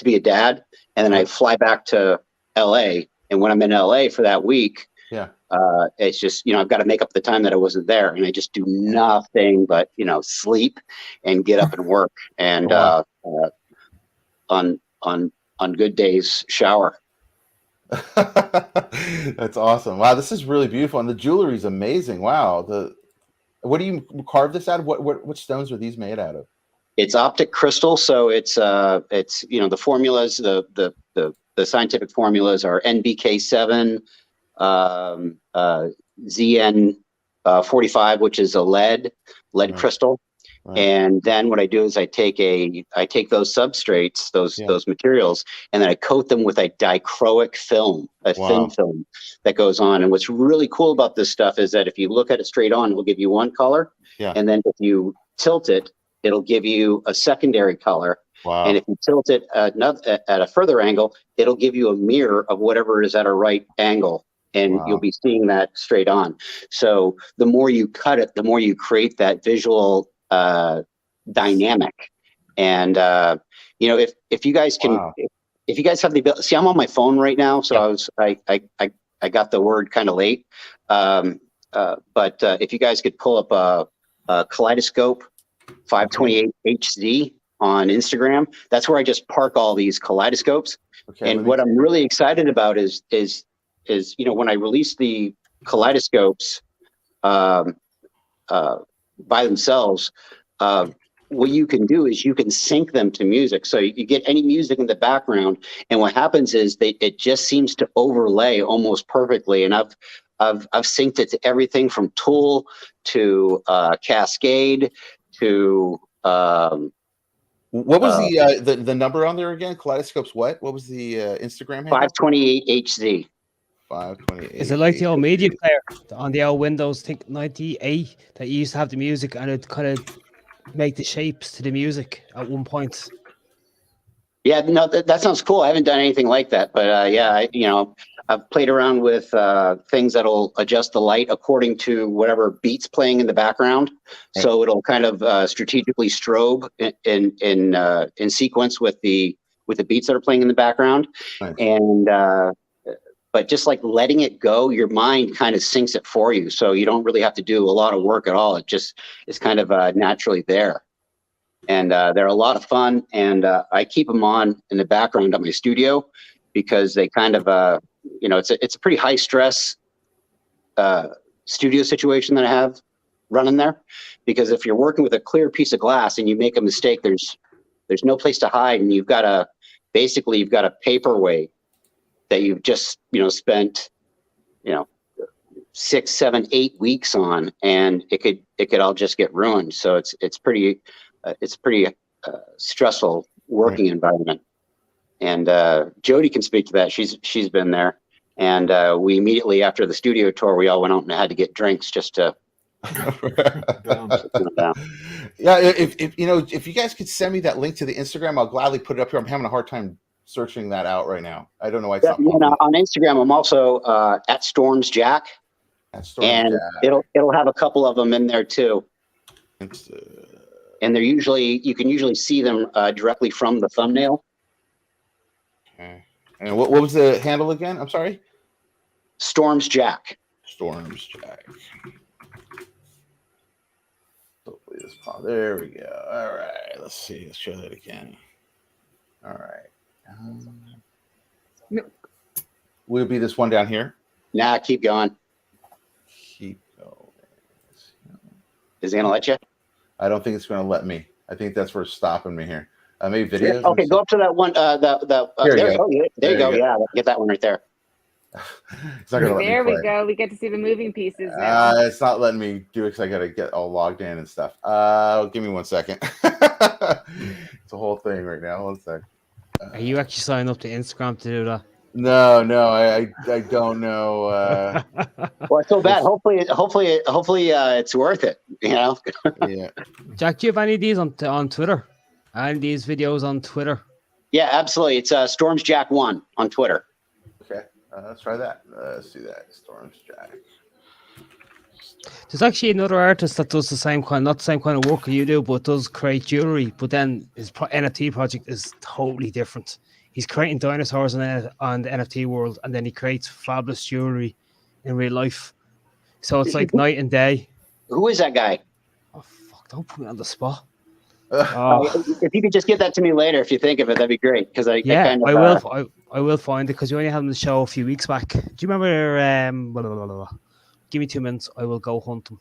be a dad, and then I fly back to LA. And when I'm in LA for that week, it's just, I've got to make up the time that I wasn't there, and I just do nothing but, sleep and get up and work, and on good days, shower. That's awesome. Wow, this is really beautiful, and the jewelry is amazing. Wow. What do you carve this out of? What stones are these made out of? It's optic crystal, so it's the formulas, the scientific formulas are NBK7, ZN45, which is a lead crystal. Right. And then what I do is I take those substrates, those materials, and then I coat them with a dichroic film, thin film that goes on. And what's really cool about this stuff is that if you look at it straight on, it will give you one color. Yeah. And then if you tilt it, it'll give you a secondary color. Wow. And if you tilt it at a further angle, it'll give you a mirror of whatever is at a right angle. And you'll be seeing that straight on. So the more you cut it, the more you create that visual dynamic. And if you guys can, if you guys have the ability, see, I'm on my phone right now, so I got the word kind of late. But if you guys could pull up a Kaleidoscope 528 HD on Instagram, that's where I just park all these kaleidoscopes. Okay, and what I'm really excited about is when I release the kaleidoscopes by themselves, what you can do is you can sync them to music. So you get any music in the background, and what happens is it just seems to overlay almost perfectly. And I've synced it to everything from Tool to Cascade to what was the number on there again? Kaleidoscopes. What was the Instagram handle? 528 HZ. 528. Is it like the old media player on the old Windows, I think 98, that you used to have the music and it kind of make the shapes to the music at one point? Yeah, no, that sounds cool. I haven't done anything like that, but I've played around with things that'll adjust the light according to whatever beats playing in the background. Right. So it'll kind of strategically strobe in sequence with the beats that are playing in the background. Right. And but just like letting it go, your mind kind of syncs it for you. So you don't really have to do a lot of work at all. It just is kind of naturally there. And they're a lot of fun. And I keep them on in the background at my studio because they kind of, it's a pretty high stress studio situation that I have running there. Because if you're working with a clear piece of glass and you make a mistake, there's no place to hide. And you've got a paperweight that you've just, spent, 6, 7, 8 weeks on, and it could all just get ruined. So it's pretty stressful working environment. And Jody can speak to that. She's been there. And we immediately after the studio tour, we all went out and had to get drinks just to. Yeah, if you guys could send me that link to the Instagram, I'll gladly put it up here. I'm having a hard time searching that out right now. I don't know why it's not on Instagram. I'm also at Storms Jack, and it'll have a couple of them in there too. And you can usually see them directly from the thumbnail. Okay. And what was the handle again? I'm sorry. Storms Jack. Storms Jack. Hopefully this pop. There we go. All right. Let's see. Let's show that again. All right. Will it be this one down here? Nah, keep going. Keep going. Is it gonna let you? I don't think it's going to let me. I think that's where it's stopping me here. Maybe videos. Yeah, okay, go up to that one. There you go. There you go. Yeah, get that one right there. It's not gonna let there me we go. We get to see the moving pieces now. It's not letting me do it because I got to get all logged in and stuff. Give me 1 second. It's a whole thing right now. 1 sec. Are you actually signing up to Instagram to do that? No, I don't know. Well, it's so bad. Hopefully, it's worth it. Yeah. Jack, do you have any of these on Twitter? Any of these videos on Twitter? Yeah, absolutely. It's Storms Jack 1 on Twitter. Okay, let's try that. Let's do that. Storms Jack. There's actually another artist that does not the same kind of work that you do, but does create jewelry. But then his NFT project is totally different. He's creating dinosaurs on the NFT world, and then he creates fabulous jewelry in real life. So it's like night and day. Who is that guy? Oh fuck! Don't put me on the spot. If you could just get that to me later, if you think of it, that'd be great. Because I will find it because you only had him on the show a few weeks back. Do you remember? Give me 2 minutes. I will go hunt him.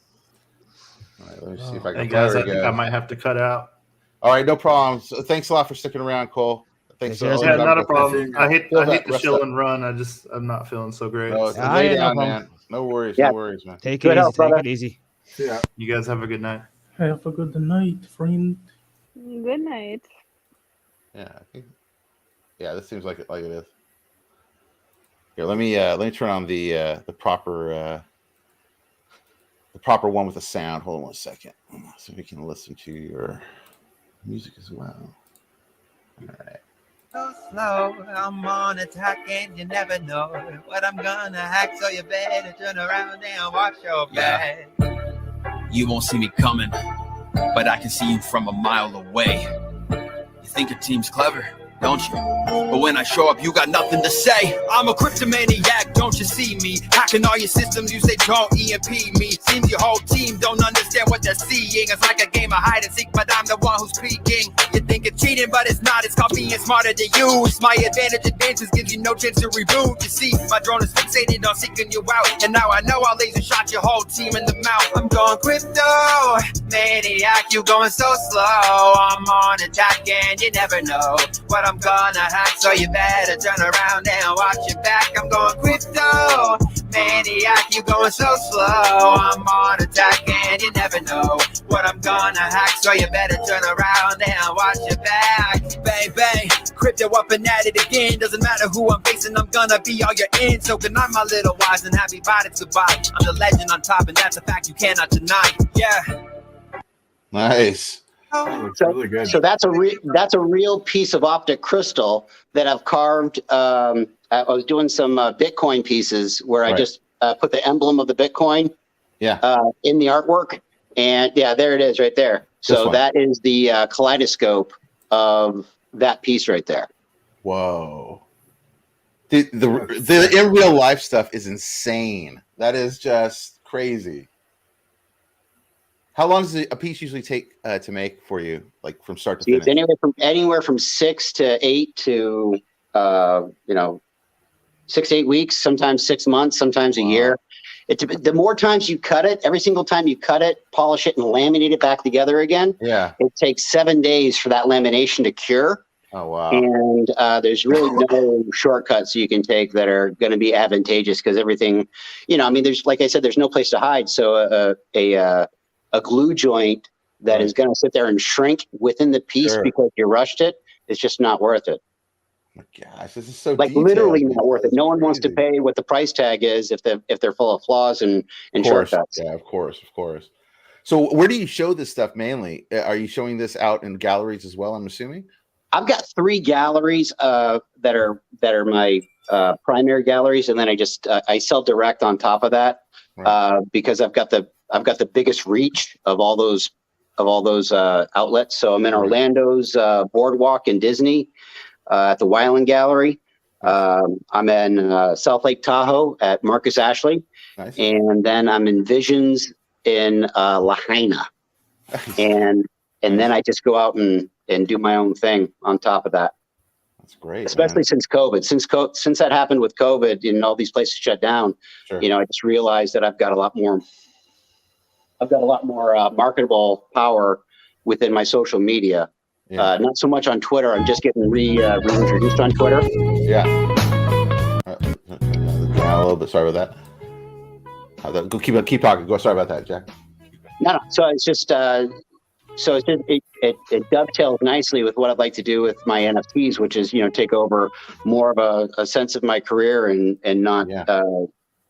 All right, let me see if I can. Hey guys, I think I might have to cut out. All right, no problem. So thanks a lot for sticking around, Cole. Thanks. Yeah, not a problem. I hate the chill and run. I'm not feeling so great. No, lay down, man. No worries, man. Take it easy. Yeah. You guys have a good night. Have a good night, friend. Good night. Yeah, I think. Yeah, this seems like it is. Here, let me turn on the proper one with the sound. Hold on 1 second, so we can listen to your music as well. All right. So slow, I'm on attack and you never know what I'm gonna hack, so you better turn around and watch your back. You won't see me coming, but I can see you from a mile away. You think your team's clever? don't you? But when I show up, you got nothing to say. I'm a cryptomaniac, don't you see me? Hacking all your systems, you say don't EMP me. Seems your whole team don't understand what they're seeing. It's like a game of hide and seek, but I'm the one who's peeking. You think it's cheating, but it's not. It's called being smarter than you. It's my advantage. Advances gives you no chance to reboot. You see, my drone is fixated on seeking you out. And now I know I'll laser shot your whole team in the mouth. I'm going crypto maniac, you going so slow. I'm on attack and you never know what I'm gonna hack, so you better turn around and watch your back. I'm going crypto maniac, you going so slow. I'm on attack and you never know what I'm gonna hack, so you better turn around and watch your back. Bang bang, crypto up and at it again. Doesn't matter who I'm facing, I'm gonna be all you're in. So good night, my little wise, and happy bodies goodbye. I'm the legend on top, and that's a fact you cannot deny. Yeah. Nice. Looks really good. So that's a real piece of optic crystal that I've carved. I was doing some Bitcoin pieces where I just put the emblem of the Bitcoin in the artwork. And yeah, there it is right there. So that is the kaleidoscope of that piece right there. Whoa. The in real life stuff is insane. That is just crazy. How long does a piece usually take to make for you, like from start to finish? It's anywhere from 6 to 8 to 6 to 8 weeks, sometimes 6 months, sometimes a year. The more times you cut it, every single time you cut it, polish it, and laminate it back together again, it takes 7 days for that lamination to cure. Oh, wow. And there's really no shortcuts you can take that are going to be advantageous, because everything, there's, like I said, there's no place to hide. So a glue joint that is going to sit there and shrink within the piece because you rushed it, it's just not worth it. Oh my gosh, this is so detailed. Literally not worth it. No one wants to pay what the price tag is if they're full of flaws and shortcuts. Yeah, of course. So where do you show this stuff mainly? Are you showing this out in galleries as well, I'm assuming? I've got 3 galleries that are my primary galleries, and then I sell direct on top of that because I've got the biggest reach of all those outlets. So I'm in Orlando's Boardwalk and Disney at the Weiland Gallery. I'm in South Lake Tahoe at Marcus Ashley, and then I'm in Visions in Lahaina, and then I just go out and do my own thing on top of that. That's great. Especially since COVID. Since that happened with COVID and all these places shut down, I just realized that I've got a lot more marketable power within my social media. Not so much on Twitter. I'm just getting reintroduced on Twitter. Yeah. A little bit. Sorry about that. Go keep talking. Go. Sorry about that, Jack. No. So it's just it dovetails nicely with what I'd like to do with my NFTs, which is take over more of a sense of my career and not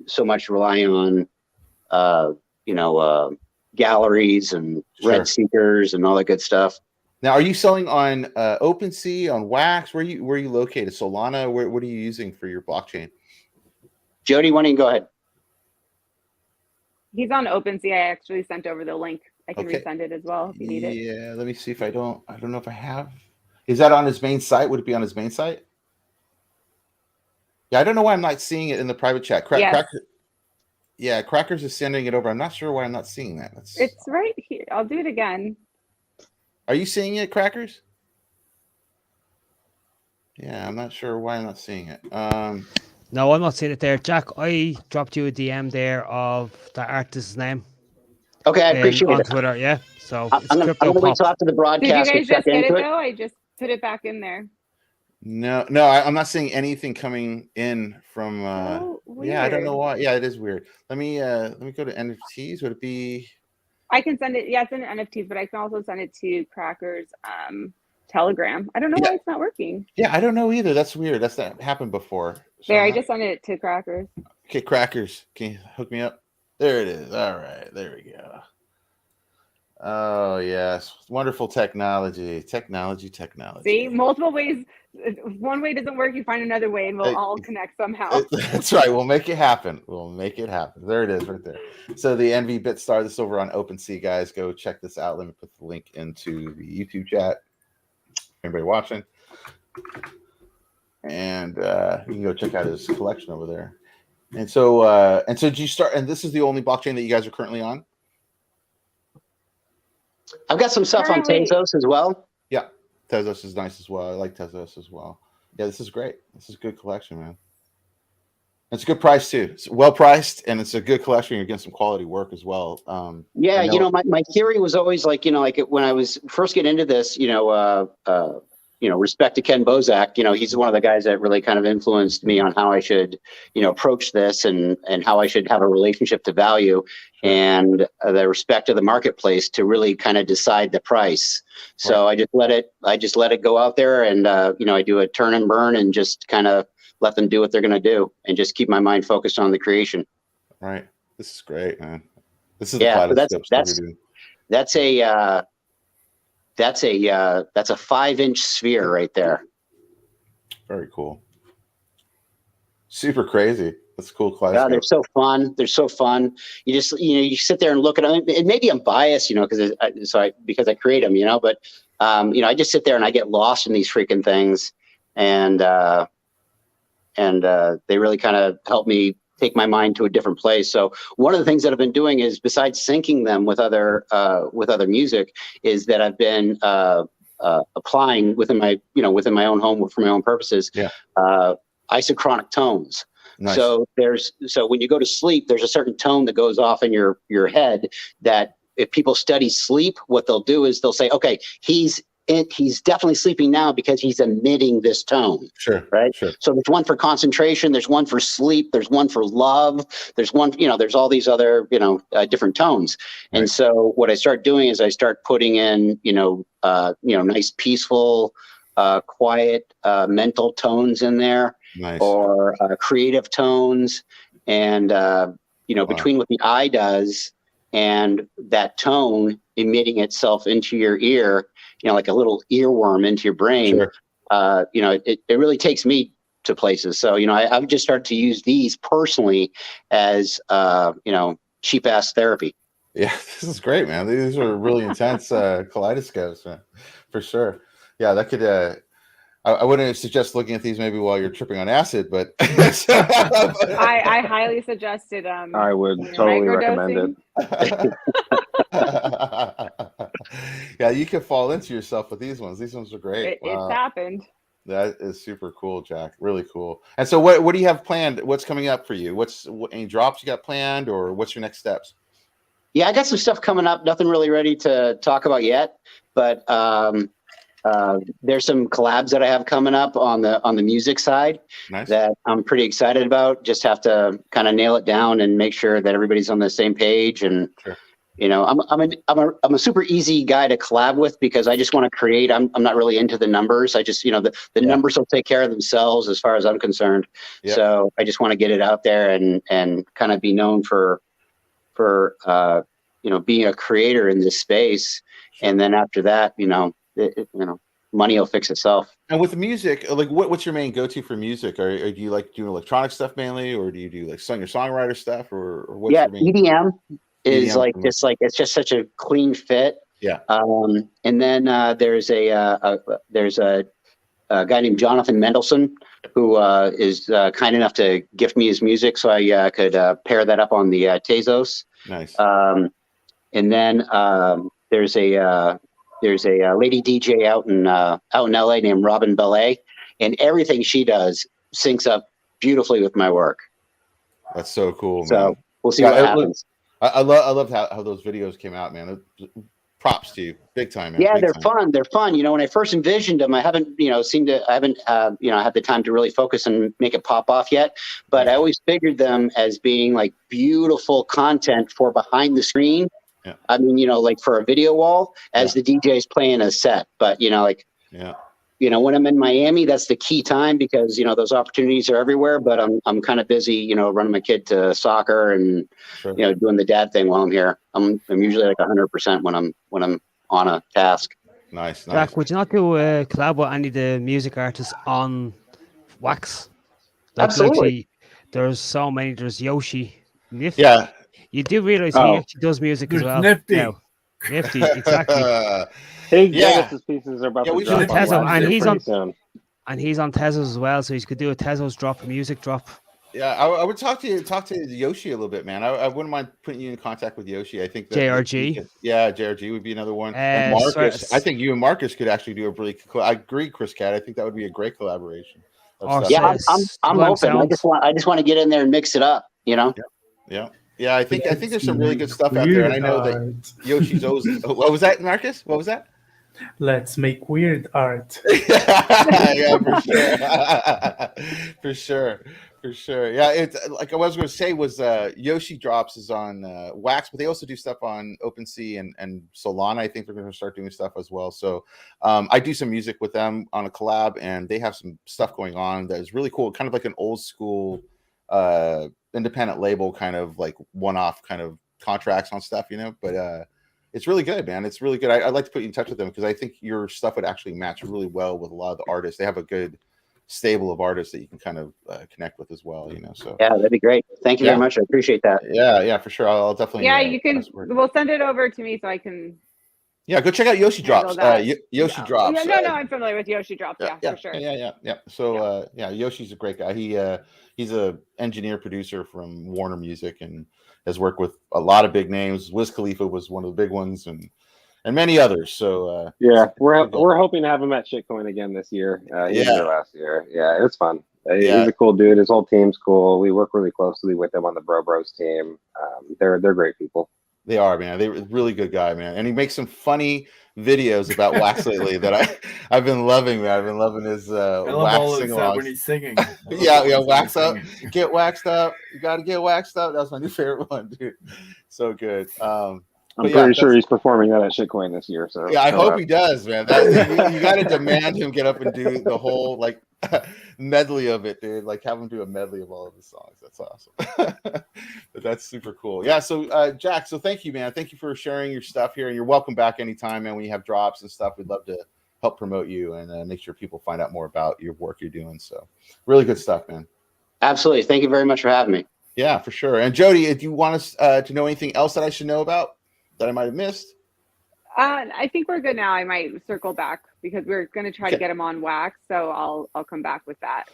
so much relying on galleries and rent seekers and all that good stuff. Now, are you selling on OpenSea, on Wax? Where are you located? Solana? What are you using for your blockchain? Jody, why don't you go ahead? He's on OpenSea. I actually sent over the link. I can resend it as well if you need it. Yeah, let me see if I don't know if I have. Is that on his main site? Would it be on his main site? Yeah, I don't know why I'm not seeing it in the private chat. Crackers is sending it over. I'm not sure why I'm not seeing that. It's right here. I'll do it again. Are you seeing it, Crackers? Yeah, I'm not sure why I'm not seeing it. No, I'm not seeing it there. Jack, I dropped you a DM there of the artist's name. Okay, I appreciate it. On Twitter, yeah. So I'm going to wait till after the broadcast. Did you guys just get it, though? I just put it back in there. No, I'm not seeing anything coming in from. I don't know why. Yeah, it is weird. Let me go to NFTs. Would it be? I can send it. Yeah, it's in NFTs, but I can also send it to Crackers Telegram. I don't know why it's not working. Yeah, I don't know either. That's weird. That's not happened before. So I just sent it to Crackers. Okay, Crackers, can you hook me up? There it is. All right, there we go. Oh yes, wonderful technology. See, multiple ways. If one way doesn't work, you find another way, and we'll all connect somehow. That's right. We'll make it happen. There it is, right there. So the NV BitStar, this is over on OpenSea, guys. Go check this out. Let me put the link into the YouTube chat. Anybody watching? And you can go check out his collection over there. And so did you start? And this is the only blockchain that you guys are currently on? I've got some stuff on Tezos as well. Yeah, Tezos is nice as well. I like Tezos as well. Yeah, this is great. This is a good collection, man. It's a good price too. It's well priced, and it's a good collection. You're getting some quality work as well. Yeah, you know, my theory was always like, you know, like when I was first getting into this, you know, respect to Ken Bozak, you know, he's one of the guys that really kind of influenced me on how I should, you know, approach this and how I should have a relationship to value and the respect of the marketplace to really kind of decide the price. So I just let it go out there, and you know, I do a turn and burn and just kind of let them do what they're going to do and just keep my mind focused on the creation. Right. This is great, man. This is that's a 5-inch sphere right there. Very cool. Super crazy. That's a cool class. Yeah, they're so fun. They're so fun. You just, you know, you sit there and look at them. And maybe I'm biased, you know, because I create them, you know, but you know, I just sit there and I get lost in these freaking things, and they really kind of help me take my mind to a different place. So one of the things that I've been doing is, besides syncing them with other music, is that I've been applying within my own home for my own purposes, isochronic tones. Nice. So when you go to sleep, there's a certain tone that goes off in your head that if people study sleep, what they'll do is they'll say, okay, he's definitely sleeping now because he's emitting this tone. Sure. Right. Sure. So there's one for concentration. There's one for sleep. There's one for love. There's one, you know, there's all these other, you know, different tones. Right. And so what I start doing is I start putting in, nice, peaceful, quiet, mental tones in there. Nice. Or creative tones. And, between what the eye does and that tone emitting itself into your ear, you know, like a little earworm into your brain, sure. It really takes me to places. So, you know, I've just started to use these personally as, cheap ass therapy. Yeah, this is great, man. These are really intense kaleidoscopes, man, for sure. Yeah, that could, I wouldn't suggest looking at these maybe while you're tripping on acid, but I highly suggest it. I would totally recommend it. Yeah, you can fall into yourself with these ones. These ones are great. It's happened. That is super cool, Jack. Really cool. And so what do you have planned? What's coming up for you? Any drops you got planned, or what's your next steps? Yeah, I got some stuff coming up. Nothing really ready to talk about yet, but there's some collabs that I have coming up on the music side. Nice. That I'm pretty excited about. Just have to kind of nail it down and make sure that everybody's on the same page. And sure. You know, I'm a super easy guy to collab with because I just want to create. I'm not really into the numbers. I just, you know, the numbers will take care of themselves as far as I'm concerned. Yep. So I just want to get it out there and kind of be known for being a creator in this space. Sure. And then after that, money will fix itself. And with the music, like what's your main go-to for music? Or do you like doing electronic stuff mainly, or do you do like singer-songwriter stuff, or what's your main? EDM is EDM. It's just such a clean fit. Yeah. And then there's a guy named Jonathan Mendelsohn who is kind enough to gift me his music, so I could pair that up on the Tezos. Nice. And then there's a lady DJ out in LA named Robin Belay, and everything she does syncs up beautifully with my work. That's so cool, man. So we'll see what happens. I love how those videos came out, man. Props to you, big time, man. Yeah, big they're time. fun. They're fun. You know, when I first envisioned them, I haven't had the time to really focus and make it pop off yet. But I always figured them as being like beautiful content for behind the screen. Yeah. I mean, you know, like for a video wall as the DJ's playing a set. But you know, like, when I'm in Miami, that's the key time because you know those opportunities are everywhere. But I'm kind of busy, you know, running my kid to soccer and sure. you know doing the dad thing while I'm here. I'm usually like 100% when I'm on a task. Nice. Jack, would you not do a collab with any of the music artists on Wax? Absolutely. There's so many. There's Yoshi, Nifty. Yeah. You do realize he actually does music as well. Nifty. Now. Nifty, exactly. Hey, Genesis pieces are about to drop and he's on soon. And he's on Tezos as well, so he could do a Tezos drop, a music drop. Yeah, I would talk to Yoshi a little bit, man. I wouldn't mind putting you in contact with Yoshi. I think that JRG. JRG would be another one. And Marcus, I think you and Marcus could actually do a really. I agree, Chris Cat. I think that would be a great collaboration. Yeah, I'm open. I just want to get in there and mix it up. You know. Yeah. I think there's some really good stuff out there, and I know that Yoshi's always. What was that, Marcus? What was that? Let's make weird art. Yeah, for sure. Yeah, it's like I was going to say was Yoshi Drops is on Wax, but they also do stuff on OpenSea and Solana. I think they're going to start doing stuff as well. So I do some music with them on a collab, and they have some stuff going on that is really cool, kind of like an old school independent label, kind of like one-off kind of contracts on stuff, you know. But it's really good, man. It's really good. I'd like to put you in touch with them because I think your stuff would actually match really well with a lot of the artists. They have a good stable of artists that you can kind of connect with as well, you know. So yeah, that'd be great. Thank you very much. I appreciate that. Yeah, for sure. I'll definitely. Yeah, you can. We'll send it over to me so I can. Yeah, go check out Yoshi Drops. Yoshi Drops. Yeah, no, I'm familiar with Yoshi Drops. Yeah, for sure. Yeah. So Yoshi's a great guy. He's a engineer producer from Warner Music and has worked with a lot of big names. Wiz Khalifa was one of the big ones, and many others. So we're hoping to have him at Shitcoin again this year. He was there last year. Yeah, it was fun. He's a cool dude. His whole team's cool. We work really closely with him on the Bro-Bros team. They're great people. They are, man. They're a really good guy, man. And he makes some funny videos about wax lately that I've been loving, man. I've been loving his wax sing-alongs. When he's singing. yeah, wax up. Get waxed up. You got to get waxed up. That's my new favorite one, dude. So good. I'm pretty sure he's performing that at Shitcoin this year. So yeah, I hope he does, man. You got to demand him get up and do the whole like medley of it, dude. Like have him do a medley of all of his songs. That's awesome. But that's super cool. Yeah. So Jack, so thank you, man. Thank you for sharing your stuff here, and you're welcome back anytime, man. When you have drops and stuff, we'd love to help promote you and make sure people find out more about your work you're doing. So really good stuff, man. Absolutely. Thank you very much for having me. Yeah, for sure. And Jody, do you want us to know anything else that I should know about that I might have missed? I think we're good now. I might circle back because we're going to try to get him on Wax, so I'll come back with that.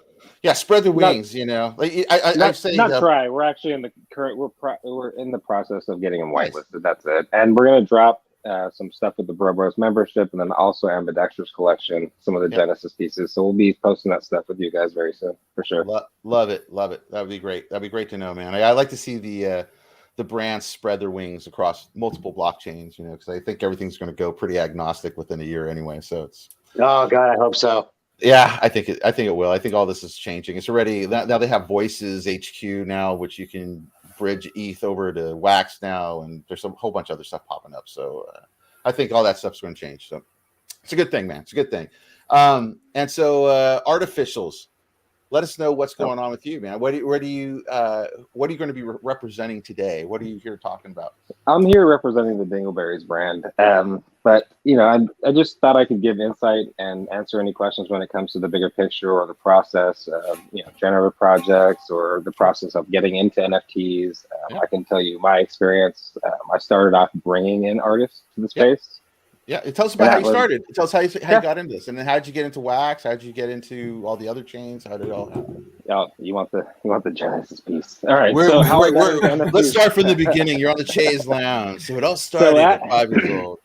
Yeah, spread the wings. You know, like I say, try. We're actually in the current. We're in the process of getting him whitelisted. That's it, and we're going to drop some stuff with the Bro-Bros membership, and then also Ambidextrous collection, some of the Genesis pieces. So we'll be posting that stuff with you guys very soon, for sure. Love it. That would be great. That'd be great to know, man. I like to see the brands spread their wings across multiple blockchains, you know, because I think everything's going to go pretty agnostic within a year anyway. So it's. Oh God, I hope so. Yeah, I think it will. I think all this is changing. It's already now they have Voices HQ now, which you can bridge ETH over to Wax now, and there's a whole bunch of other stuff popping up. So I think all that stuff's going to change. So it's a good thing, man. It's a good thing. And so artificials. Let us know what's going on with you, man. What are you going to be representing today? What are you here talking about? I'm here representing the Dingleberries brand. But you know, I just thought I could give insight and answer any questions when it comes to the bigger picture or the process of, you know, generative projects or the process of getting into NFTs. I can tell you my experience. I started off bringing in artists to the space. Yeah, tell us about how you started. Tell us how you got into this, and then how did you get into Wax? How did you get into all the other chains? How did it all happen? Yeah, you want the Genesis piece. All right, let's start from the beginning. You're on the Chase Lounge, so it all started at 5 years old.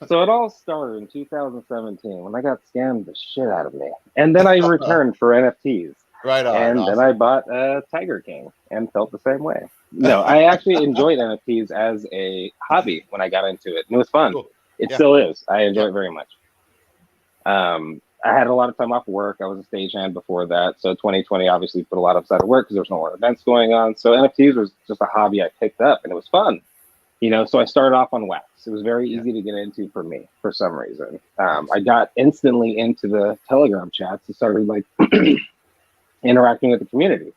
So it all started in 2017 when I got scammed the shit out of me, and then I returned for NFTs. Right on. And then I bought a Tiger King and felt the same way. No, I actually enjoyed NFTs as a hobby when I got into it, and it was fun. Cool. It still is. I enjoy it very much. I had a lot of time off work. I was a stagehand before that. So 2020 obviously put a lot outside of work because there was no more events going on. So NFTs was just a hobby I picked up, and it was fun. You know, so I started off on Wax. It was very easy to get into for me for some reason. I got instantly into the Telegram chats and started like interacting with the community.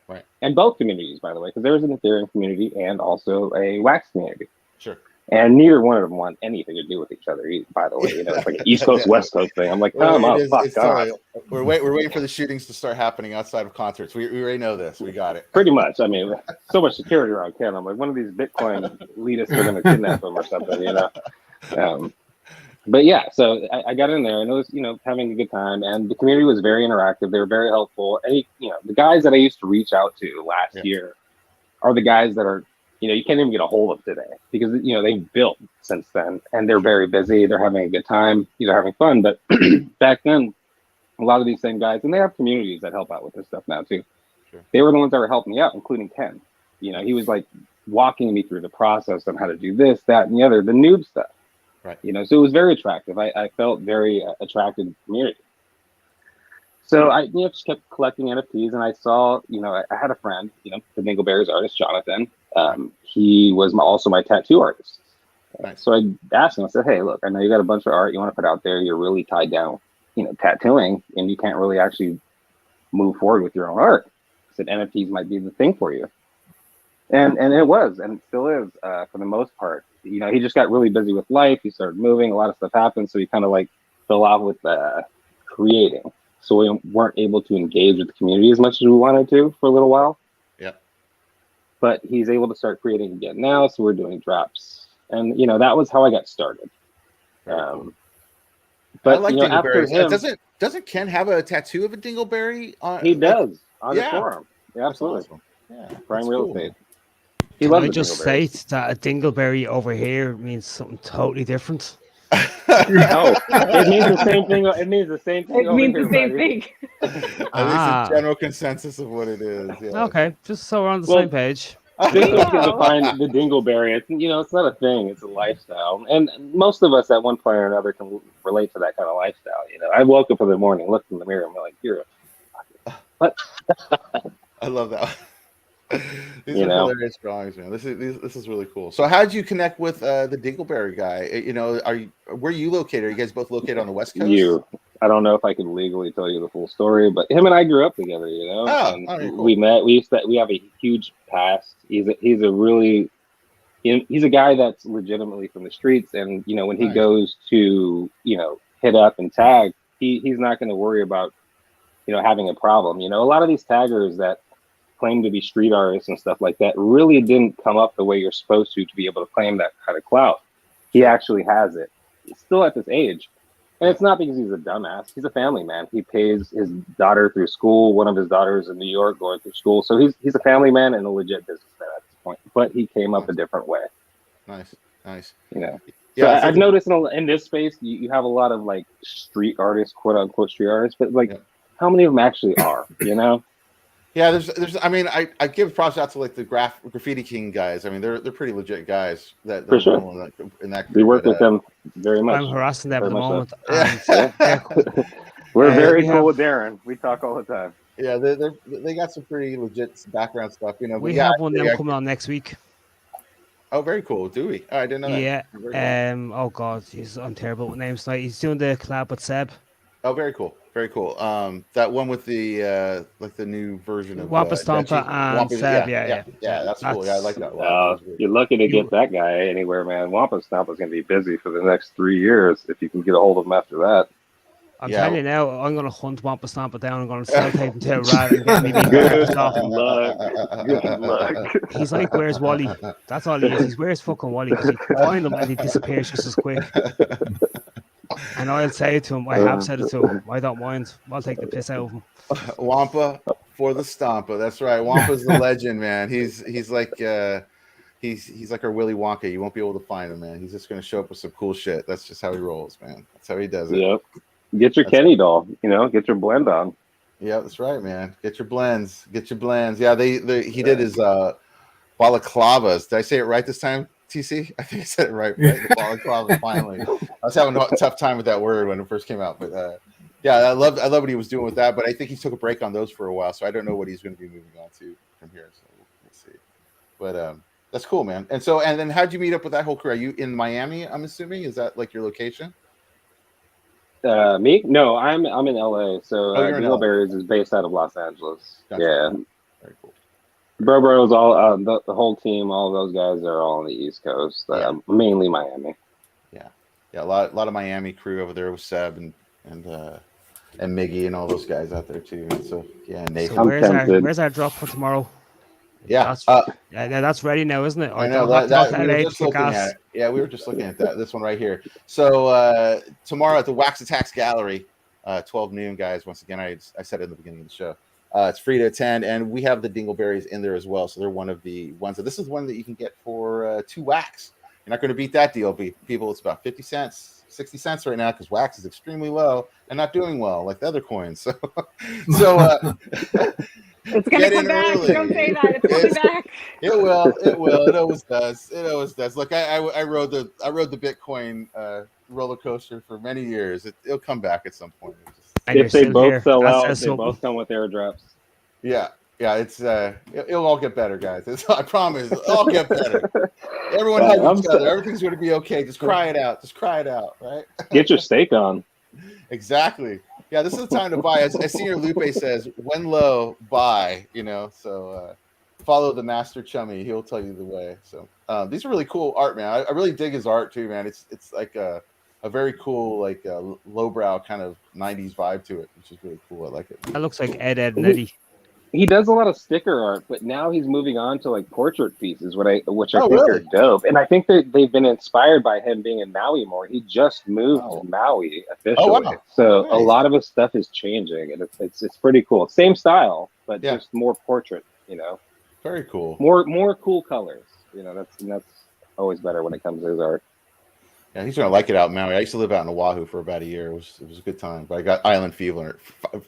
Right. And both communities, by the way, because there was an Ethereum community and also a Wax community. Sure. And neither one of them want anything to do with each other, by the way. You know, it's like an East Coast, West Coast thing. I'm like, come on, fuck God. We're waiting for the shootings to start happening outside of concerts. We already know this. We got it. Pretty much. I mean, so much security around Canada. I'm like, one of these Bitcoin elitists are going to kidnap them or something, you know? But yeah, so I got in there and it was, having a good time, and the community was very interactive. They were very helpful. And the guys that I used to reach out to last year are the guys that are, you can't even get a hold of today because, they've built since then and they're very busy. They're having a good time. They're having fun. But back then, a lot of these same guys, and they have communities that help out with this stuff now too. Sure. They were the ones that were helping me out, including Ken. He was like walking me through the process on how to do this, that, and the other, the noob stuff. Right. So it was very attractive. I felt very attracted to the community. So I just kept collecting NFTs, and I saw, I had a friend, the Dingleberries artist, Jonathan. He was also my tattoo artist. Nice. So I asked him, I said, hey, look, I know you got a bunch of art you want to put out there. You're really tied down, tattooing, and you can't really actually move forward with your own art. I said, NFTs might be the thing for you. And it was, and it still is, for the most part. He just got really busy with life. He started moving. A lot of stuff happened. So he kind of like fell off with creating. So we weren't able to engage with the community as much as we wanted to for a little while. Yeah. But he's able to start creating again now. So we're doing drops. And, that was how I got started. Cool. But I like after him, doesn't Ken have a tattoo of a dingleberry on? He does on his forearm. Yeah, absolutely. Awesome. Yeah, prime real estate. Can I just state that a dingleberry over here means something totally different? No, it means the same thing. It means the same thing. It means the same thing. At least a general consensus of what it is. Yeah. Okay, just so we're on the same page. Just so you can define the dingleberry. It's not a thing. It's a lifestyle, and most of us at one point or another can relate to that kind of lifestyle. I woke up in the morning, looked in the mirror, and I'm like, "You're what?" I love that. These are hilarious drawings, man. This is really cool. So, how did you connect with the Dingleberry guy? Where are you located? Are you guys both located on the West Coast? I don't know if I can legally tell you the full story, but him and I grew up together. Cool. We met. We have a huge past. He's a really, he's a guy that's legitimately from the streets, and when he goes to hit up and tag, he's not going to worry about having a problem. A lot of these taggers that claim to be street artists and stuff like that really didn't come up the way you're supposed to be able to claim that kind of clout. He actually has it. He's still at this age. And it's not because he's a dumbass. He's a family man. He pays his daughter through school. One of his daughters in New York going through school. So he's a family man and a legit businessman at this point. But he came up a different way. Nice. So I've noticed in this space, you have a lot of like street artists, quote unquote street artists, but how many of them actually are, Yeah, there's. I mean, I give props out to like the graffiti king guys. I mean, they're pretty legit guys. For sure. In that group, we work with them very much. I'm harassing them at the moment. We're very cool with Darren. We talk all the time. Yeah, they got some pretty legit background stuff. We have one of them coming on next week. Oh, very cool. Do we? Oh, I didn't know that. Yeah. Cool. Oh God, I'm terrible with names tonight. He's doing the collab with Seb. Oh, very cool. Very cool. That one with the like the new version of Wampa Stompa and Seb. Yeah, that's cool. Yeah, I like that one. You're lucky to get that guy anywhere, man. Wampa Stompa's gonna be busy for the next 3 years if you can get a hold of him after that. I'm telling you now, I'm gonna hunt Wampa Stompa down. I'm gonna sell tape him to a rat and get me Good luck. Good luck. He's like, where's Wally? That's all he is. He's where's fucking Wally? Because you find him and he disappears just as quick. And I'll say it to him. I have said it to him. I don't mind. I'll take the piss out of him. Wampa for the Stompa. That's right. Wampa's the legend, man. He's like he's like our Willy Wonka. You won't be able to find him, man. He's just gonna show up with some cool shit. That's just how he rolls, man. That's how he does it. Yep. Get your Kenny doll. Get your blend on. Yeah, that's right, man. Get your blends. Yeah, he did his balaclavas. Did I say it right this time? TC, I think I said it right. The balaclava. Finally, I was having a tough time with that word when it first came out, but yeah, I love what he was doing with that. But I think he took a break on those for a while, so I don't know what he's going to be moving on to from here. So we'll see. But that's cool, man. And then how'd you meet up with that whole crew? Are you in Miami? I'm assuming, is that like your location? Me? No, I'm in LA. So Dingleberries is based out of Los Angeles. Gotcha. Yeah. Very cool. Bros, all the whole team, all of those guys are all on the East Coast. Mainly Miami. Yeah, a lot of Miami crew over there with Seb and Miggy and all those guys out there too. And so yeah, Nathan. So where's our drop for tomorrow? Yeah. That's ready now, isn't it? I know that we were just looking at it. Yeah, we were just looking at that. This one right here. So tomorrow at the Wax Attacks Gallery, 12 noon, guys. Once again, I said it in the beginning of the show. It's free to attend, and we have the dingleberries in there as well. So they're one of the ones. This is one that you can get for 2 wax. You're not going to beat that deal, people. It's about 50 cents, 60 cents right now because wax is extremely low and not doing well like the other coins. So it's going to come back. Early. Don't say that. It's coming back. It will. It always does. It always does. Look, I rode the Bitcoin roller coaster for many years. It'll come back at some point. If they both sell out, they both come with airdrops. Yeah. It's it'll all get better, guys. I promise. It'll all get better. Everyone has each other. Everything's going to be okay. Just cry it out. Right? Get your stake on. Exactly. Yeah, this is the time to buy. As Senior Lupe says, when low, buy. So follow the master chummy. He'll tell you the way. So these are really cool art, man. I really dig his art too, man. It's like a very cool, like lowbrow kind of 90s vibe to it, which is really cool. I like it. That looks like Ed and Eddie. He does a lot of sticker art, but now he's moving on to like portrait pieces, which I think are dope. And I think that they've been inspired by him being in Maui more. He just moved to Maui officially, so a lot of his stuff is changing, and it's pretty cool. Same style, but just more portrait. Very cool. More cool colors. That's always better when it comes to his art. Yeah, he's gonna like it out in Maui. I used to live out in Oahu for about a year. It was a good time, but I got island fever. I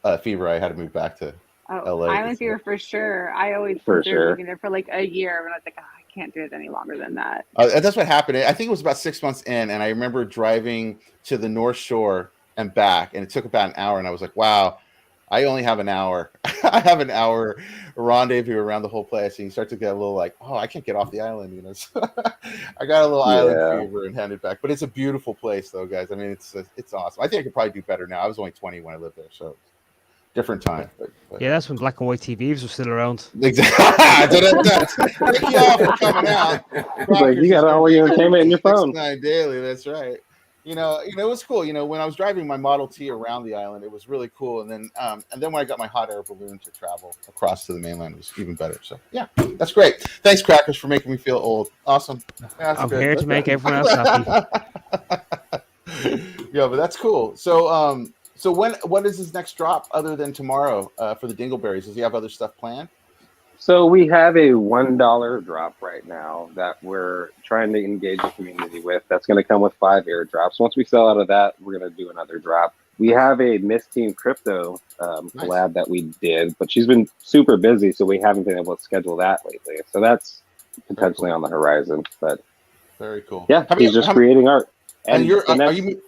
had to move back to. LA. Island fever for sure. I always considered living there for like a year, and I was like, I can't do it any longer than that. That's what happened. I think it was about 6 months in, and I remember driving to the North Shore and back, and it took about an hour. And I was like, wow, I only have an hour. I have an hour rendezvous around the whole place, and you start to get a little like, oh, I can't get off the island. So I got a little island fever and headed back. But it's a beautiful place, though, guys. I mean, it's awesome. I think I could probably do better now. I was only 20 when I lived there, so. Different time. But. Yeah, that's when black and white TVs were still around. Exactly. Thank you all for coming out. Like you got all your entertainment in your phone. Daily, that's right. It was cool. When I was driving my Model T around the island, it was really cool. And then when I got my hot air balloon to travel across to the mainland, it was even better. So yeah, that's great. Thanks, Crackers, for making me feel old. Awesome. Yeah, I'm here to make everyone else happy. Yeah, but that's cool. So what is his next drop other than tomorrow for the Dingleberries? Does he have other stuff planned? So we have a $1 drop right now that we're trying to engage the community with. That's going to come with 5 airdrops. Once we sell out of that, we're going to do another drop. We have a Miss Team Crypto collab that we did, but she's been super busy, so we haven't been able to schedule that lately. So that's potentially on the horizon. But very cool. Yeah, he's just creating art. And are you?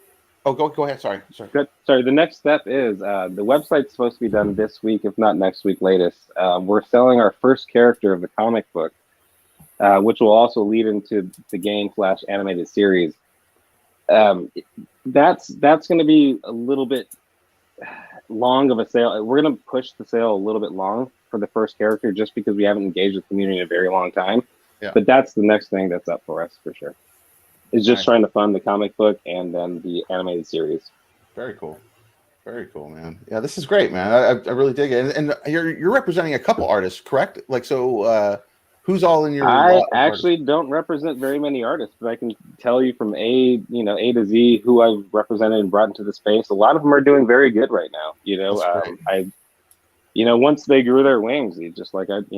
Oh, go ahead. Sorry. Sorry. The next step is the website's supposed to be done this week, if not next week latest. We're selling our first character of the comic book, which will also lead into the game/animated series. That's going to be a little bit long of a sale. We're going to push the sale a little bit long for the first character just because we haven't engaged the community in a very long time. Yeah. But that's the next thing that's up for us for sure. Is just trying to fund the comic book and then the animated series. Very cool, man. Yeah, this is great, man. I really dig it. And you're representing a couple artists, correct? Like, so who's all in your? I actually don't represent very many artists, but I can tell you from A to Z who I've represented and brought into the space. A lot of them are doing very good right now. Once they grew their wings, just like let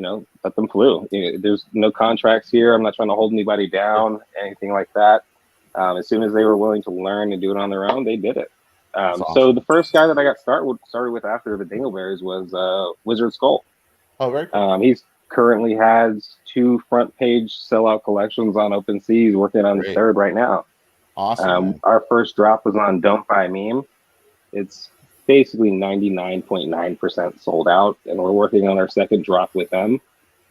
them flew. There's no contracts here. I'm not trying to hold anybody down, anything like that. As soon as they were willing to learn and do it on their own, they did it. Awesome. So the first guy that I got started with after the Dingleberries was Wizard Skull. Oh, very cool. He's currently has 2 front page sellout collections on OpenSea. He's working on the 3rd right now. Awesome. Our first drop was on Don't Buy Meme. It's basically 99.9% sold out, and we're working on our second drop with them.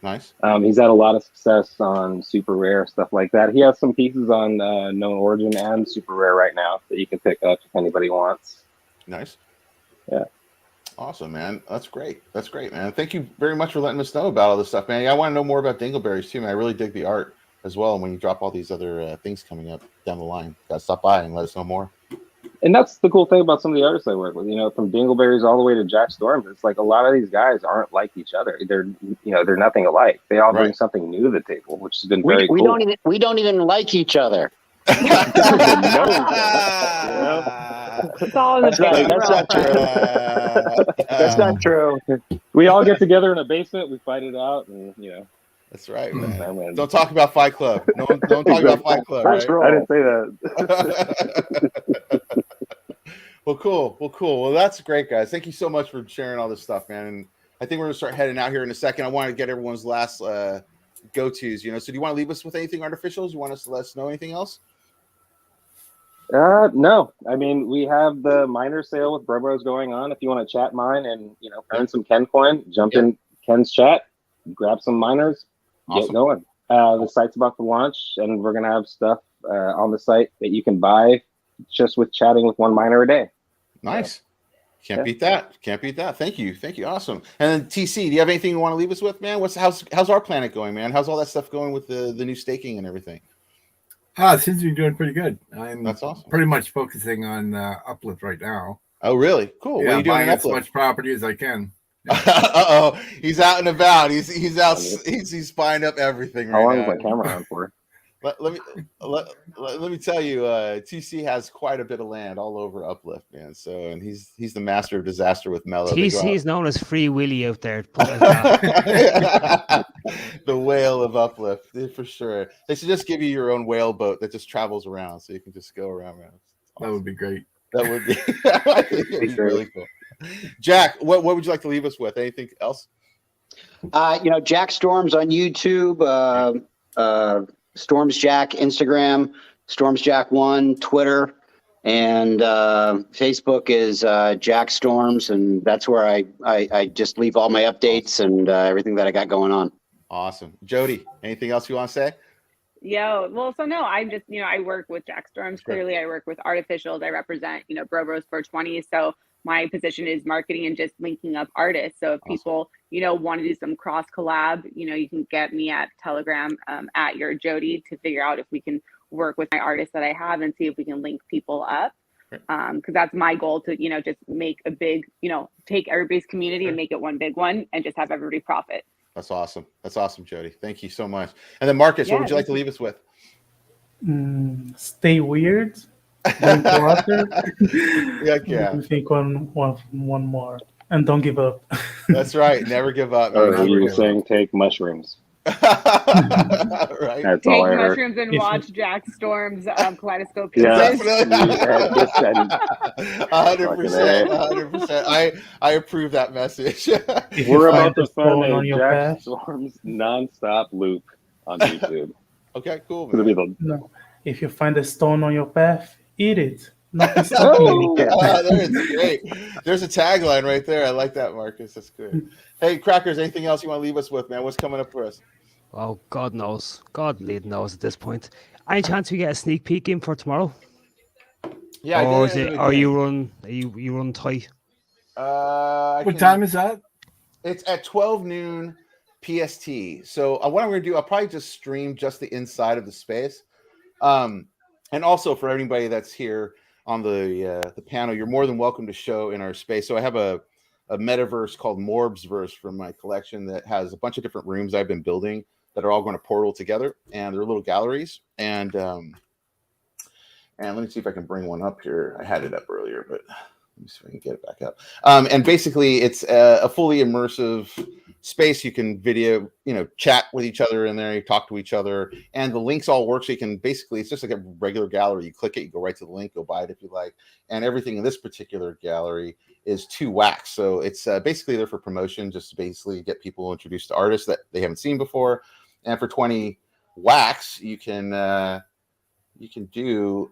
Nice. He's had a lot of success on Super Rare, stuff like that. He has some pieces on Known Origin and Super Rare right now that you can pick up if anybody wants. Nice. Yeah. Awesome, man. That's great, man. Thank you very much for letting us know about all this stuff, man. I want to know more about Dingleberries too, man. I really dig the art as well. And when you drop all these other things coming up down the line, gotta stop by and let us know more. And that's the cool thing about some of the artists I work with, from Dingleberries all the way to Jack Storms. It's like a lot of these guys aren't like each other. They're nothing alike. They all bring something new to the table, which has been very cool. We don't even like each other. It's all in the family. That's not true. That's not true. We all get together in a basement, we fight it out, and That's right, man. Don't talk about Fight Club. No, don't talk about Fight Club. Right? I didn't say that. Well, cool. Well, that's great, guys. Thank you so much for sharing all this stuff, man. And I think we're gonna start heading out here in a second. I want to get everyone's last go-tos. So do you want to leave us with anything artificial? Do you want us to let us know anything else? No. I mean, we have the miner sale with Bro going on. If you want to chat mine and earn some Ken coin, jump in Ken's chat, grab some miners, get going. The site's about to launch, and we're gonna have stuff on the site that you can buy just with chatting with one miner a day. Nice. Can't beat that. Thank you. Awesome. And then TC, do you have anything you want to leave us with, man? How's our planet going, man? How's all that stuff going with the new staking and everything? It seems to be doing pretty good. That's awesome. Pretty much focusing on Uplift right now. Oh, really? Cool. Yeah, what are you doing buying in as much property as I can. Uh-oh. He's out and about. He's out. He's spying up everything right now. How long is my camera on for? Let me tell you, TC has quite a bit of land all over Uplift, man. So, and he's the master of disaster with Mellow. TC is known as Free Willy out there. The whale of Uplift, for sure. They should just give you your own whale boat that just travels around, so you can just go around. Awesome. That would be great. That would be. I think it'd be really cool. Jack, what would you like to leave us with? Anything else? Jack Storms on YouTube. Storms Jack Instagram, Storms Jack 1 Twitter, and Facebook is Jack Storms, and that's where I just leave all my updates and everything that I got going on. Awesome. Jody, anything else you want to say? I'm just, I work with Jack Storms. Clearly, I work with artificials. I represent, Bro 420. So my position is marketing and just linking up artists. So if people, want to do some cross collab, you can get me at Telegram at your Jody to figure out if we can work with my artists that I have and see if we can link people up. Because that's my goal to, just make a big, take everybody's community and make it one big one and just have everybody profit. That's awesome. That's awesome, Jody. Thank you so much. And then Marcus, what would you like to leave us with? Stay weird. Drink water. Yeah. Think on one more, and don't give up. That's right. Never give up. You were saying take mushrooms. Right. That's take all I mushrooms heard. and watch Jack Storm's kaleidoscope. Yeah, 100%. I approve that message. We're about to find a Jack Storm's nonstop loop on YouTube. Okay, cool. No, if you find a stone on your path, eat it. Nothing's stopping you. That's great. There's a tagline right there. I like that, Marcus. That's good. Hey, Crackers, anything else you want to leave us with, man? What's coming up for us? Oh, God knows. God knows at this point. Any chance we get a sneak peek in for tomorrow? Yeah. Or you run tight? What time is that? It's at 12 noon PST. So what I'm going to do, I'll probably just stream just the inside of the space. And also for anybody that's here on the panel, you're more than welcome to show in our space. So I have a metaverse called M.O.R.B.S verse from my collection that has a bunch of different rooms I've been building that are all going to portal together, and they're little galleries. And let me see if I can bring one up here. I had it up earlier, but let me see if I can get it back up. And basically, it's a fully immersive space. You can video, chat with each other in there. You talk to each other, and the links all work. So you can basically, it's just like a regular gallery. You click it, you go right to the link, go buy it if you like. And everything in this particular gallery is 2 wax. So it's basically there for promotion, just to basically get people introduced to artists that they haven't seen before. And for 20 wax, you can do.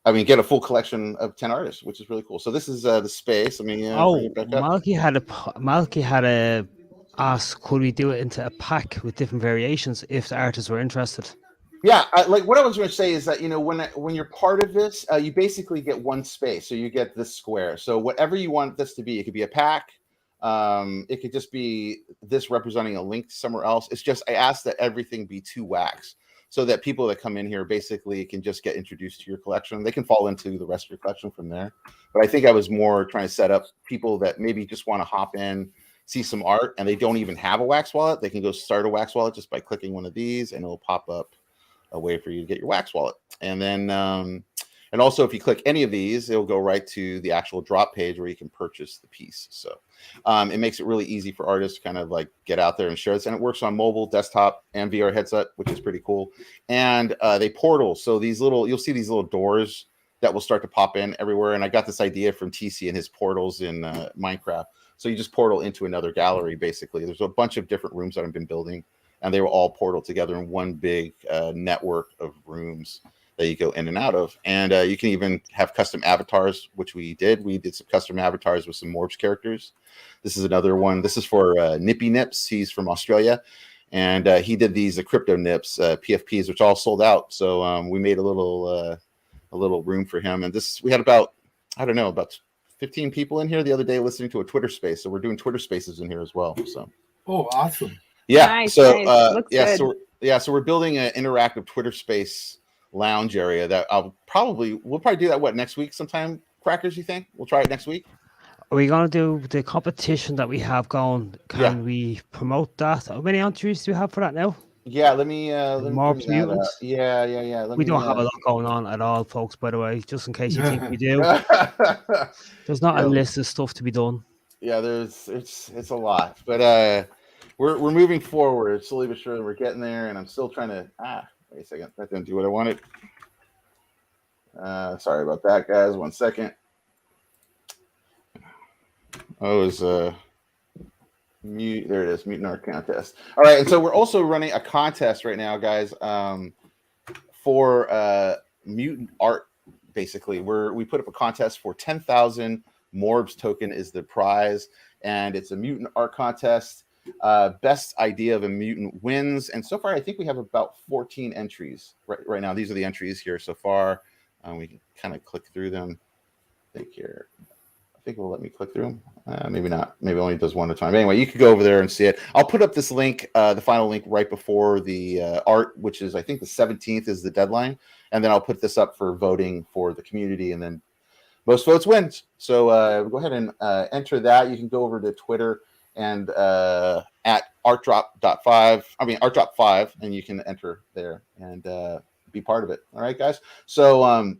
Get a full collection of 10 artists, which is really cool. So this is the space. Malky had a ask, could we do it into a pack with different variations if the artists were interested? Yeah, what I was going to say is that when you're part of this, you basically get one space. So you get this square. So whatever you want this to be, it could be a pack. It could just be this representing a link somewhere else. It's just I asked that everything be 2 wax. so that people that come in here basically can just get introduced to your collection. They can fall into the rest of your collection from there. But I think I was more trying to set up people that maybe just want to hop in, see some art, and they don't even have a Wax wallet. They can go start a Wax wallet just by clicking one of these, and it'll pop up a way for you to get your Wax wallet. And then, and also if you click any of these, it'll go right to the actual drop page where you can purchase the piece. So it makes it really easy for artists to kind of like get out there and share this. And it works on mobile, desktop, and VR headset, which is pretty cool. And they portal. So these little, you'll see these little doors that will start to pop in everywhere. And I got this idea from TC and his portals in Minecraft. So you just portal into another gallery, basically. There's a bunch of different rooms that I've been building, and they will all portal together in one big network of rooms that you go in and out of. And you can even have custom avatars, which we did. We did some custom avatars with some M.O.R.B.S characters. This is another one. This is for Nippy Nips. He's from Australia. And he did these crypto nips, PFPs, which all sold out. So we made a little room for him. And this, we had about, I don't know, about 15 people in here the other day listening to a Twitter space. So we're doing Twitter spaces in here as well. So, oh, awesome. Yeah. Nice, So, nice. Looks so good. so we're building an interactive Twitter space lounge area that we'll probably do that next week sometime. Crackers, you think we'll try it next week? Are we going to do the competition that we have going? Can we promote that? How many entries do we have for that now? Yeah, let me M.O.R.B.S Mutants. Yeah. We don't have a lot going on at all, folks, by the way, just in case you think we do. There's not a list of stuff to be done. Yeah, it's a lot. But we're moving forward slowly but surely. We're getting there, and I'm still trying to wait a second. That didn't do what I wanted. Sorry about that, guys. 1 second. Oh, it was there it is, Mutant Art Contest. All right, and so we're also running a contest right now, guys, for mutant art. Basically, we put up a contest for 10,000 M.O.R.B.S token is the prize, and it's a mutant art contest. Best idea of a mutant wins, and so far I think we have about 14 entries right now. These are the entries here so far. We can kind of click through them. I think it will let me click through them. Maybe not. Maybe it only does one at a time. Anyway, you could go over there and see it. I'll put up this link, the final link, right before the art, which is I think the 17th is the deadline, and then I'll put this up for voting for the community, and then most votes wins. So go ahead and enter that. You can go over to Twitter and at artdrop5, and you can enter there and be part of it. All right, guys. So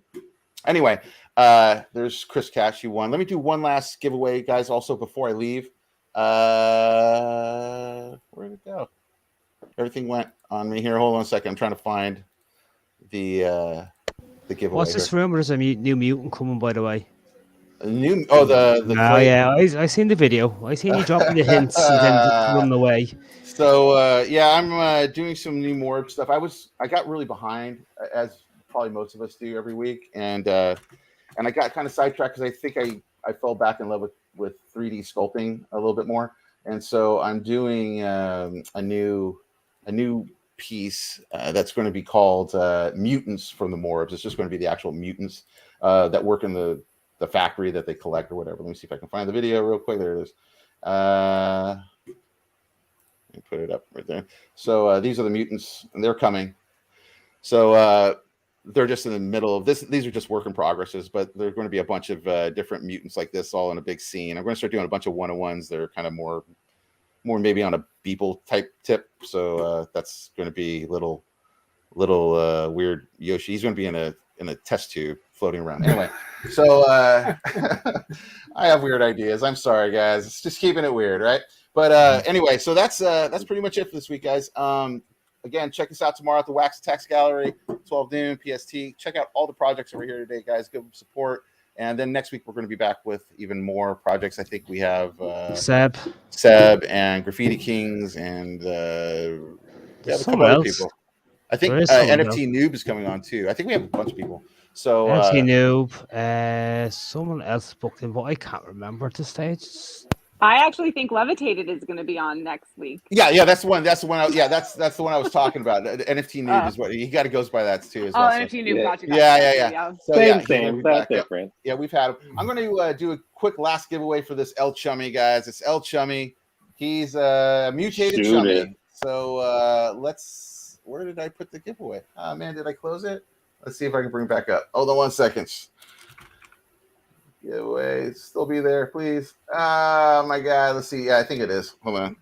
anyway, there's Chris Cash. You won. Let me do one last giveaway, guys, also before I leave. Where did it go? Everything went on me here. Hold on a second. I'm trying to find the giveaway. What's this rumor? There's a new mutant coming, by the way. I seen the video. I seen you dropping the hints and then just run away. So I'm doing some new M.O.R.B.S stuff. I got really behind, as probably most of us do every week, and I got kind of sidetracked because I think I fell back in love with 3D sculpting a little bit more, and so I'm doing a new piece that's going to be called Mutants from the M.O.R.B.S. It's just going to be the actual mutants that work in the factory that they collect or whatever. Let me see if I can find the video real quick. There it is. Let me put it up right there. So these are the mutants, and they're coming. So they're just in the middle of this. These are just work in progresses, but there's going to be a bunch of different mutants like this all in a big scene. I'm going to start doing a bunch of one-on-ones that are kind of more maybe on a Beeple type tip. So that's going to be little weird Yoshi. He's going to be in a test tube floating around. Anyway, so I have weird ideas. I'm sorry, guys. It's just keeping it weird, right? But anyway, so that's pretty much it for this week, guys. Again, check us out tomorrow at the Wax Attacks Gallery, 12 noon PST. Check out all the projects over here today, guys. Give them support. And then next week, we're going to be back with even more projects. I think we have Seb and Graffiti Kings, and we have a couple other people. I think NFT Noob is coming on too. I think we have a bunch of people. So NFT Noob, someone else booked in, but I can't remember at this stage. I actually think Levitated is going to be on next week. Yeah, that's the one. That's the one I was talking about. NFT Noob is what he goes by that too as well. NFT Noob, gotcha. Yeah. So, same. That's different. Yeah, we've had him. I'm going to do a quick last giveaway for this El Chummy, guys. It's El Chummy. He's a mutated Chummy. So let's Where did I put the giveaway? Oh man, did I close it? Let's see if I can bring it back up. Hold on 1 second. Giveaway, still be there, please. Oh my God, let's see. Yeah, I think it is. Hold on.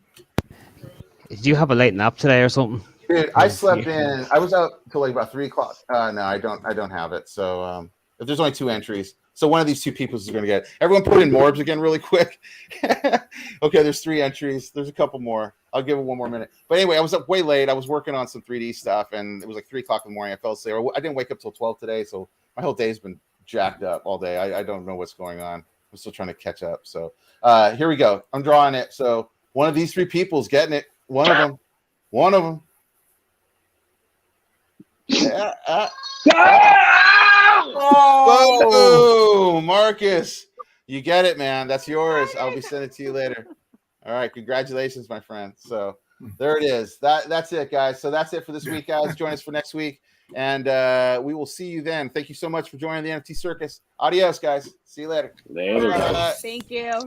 Did you have a late nap today or something? Dude, I slept in. I was out till like about 3 o'clock. No, I don't have it. So if there's only 2 entries, so one of these 2 people is going to get it. Everyone put in M.O.R.B.S again really quick. Okay, there's 3 entries. There's a couple more. I'll give it 1 more minute. But anyway, I was up way late. I was working on some 3D stuff, and it was like 3 o'clock in the morning. I fell asleep. I didn't wake up till 12 today, so my whole day's been jacked up all day. I don't know what's going on. I'm still trying to catch up. So here we go. I'm drawing it. So one of these 3 people is getting it. One of them. Yeah. Oh, Marcus, you get it, man. That's yours. I'll be sending it to you later. All right, congratulations, my friend. So there it is. That's it, guys. So that's it for this week, guys. Join us for next week, and we will see you then. Thank you so much for joining the NFT Circus. Adios, guys. See you later. Later. Thank you.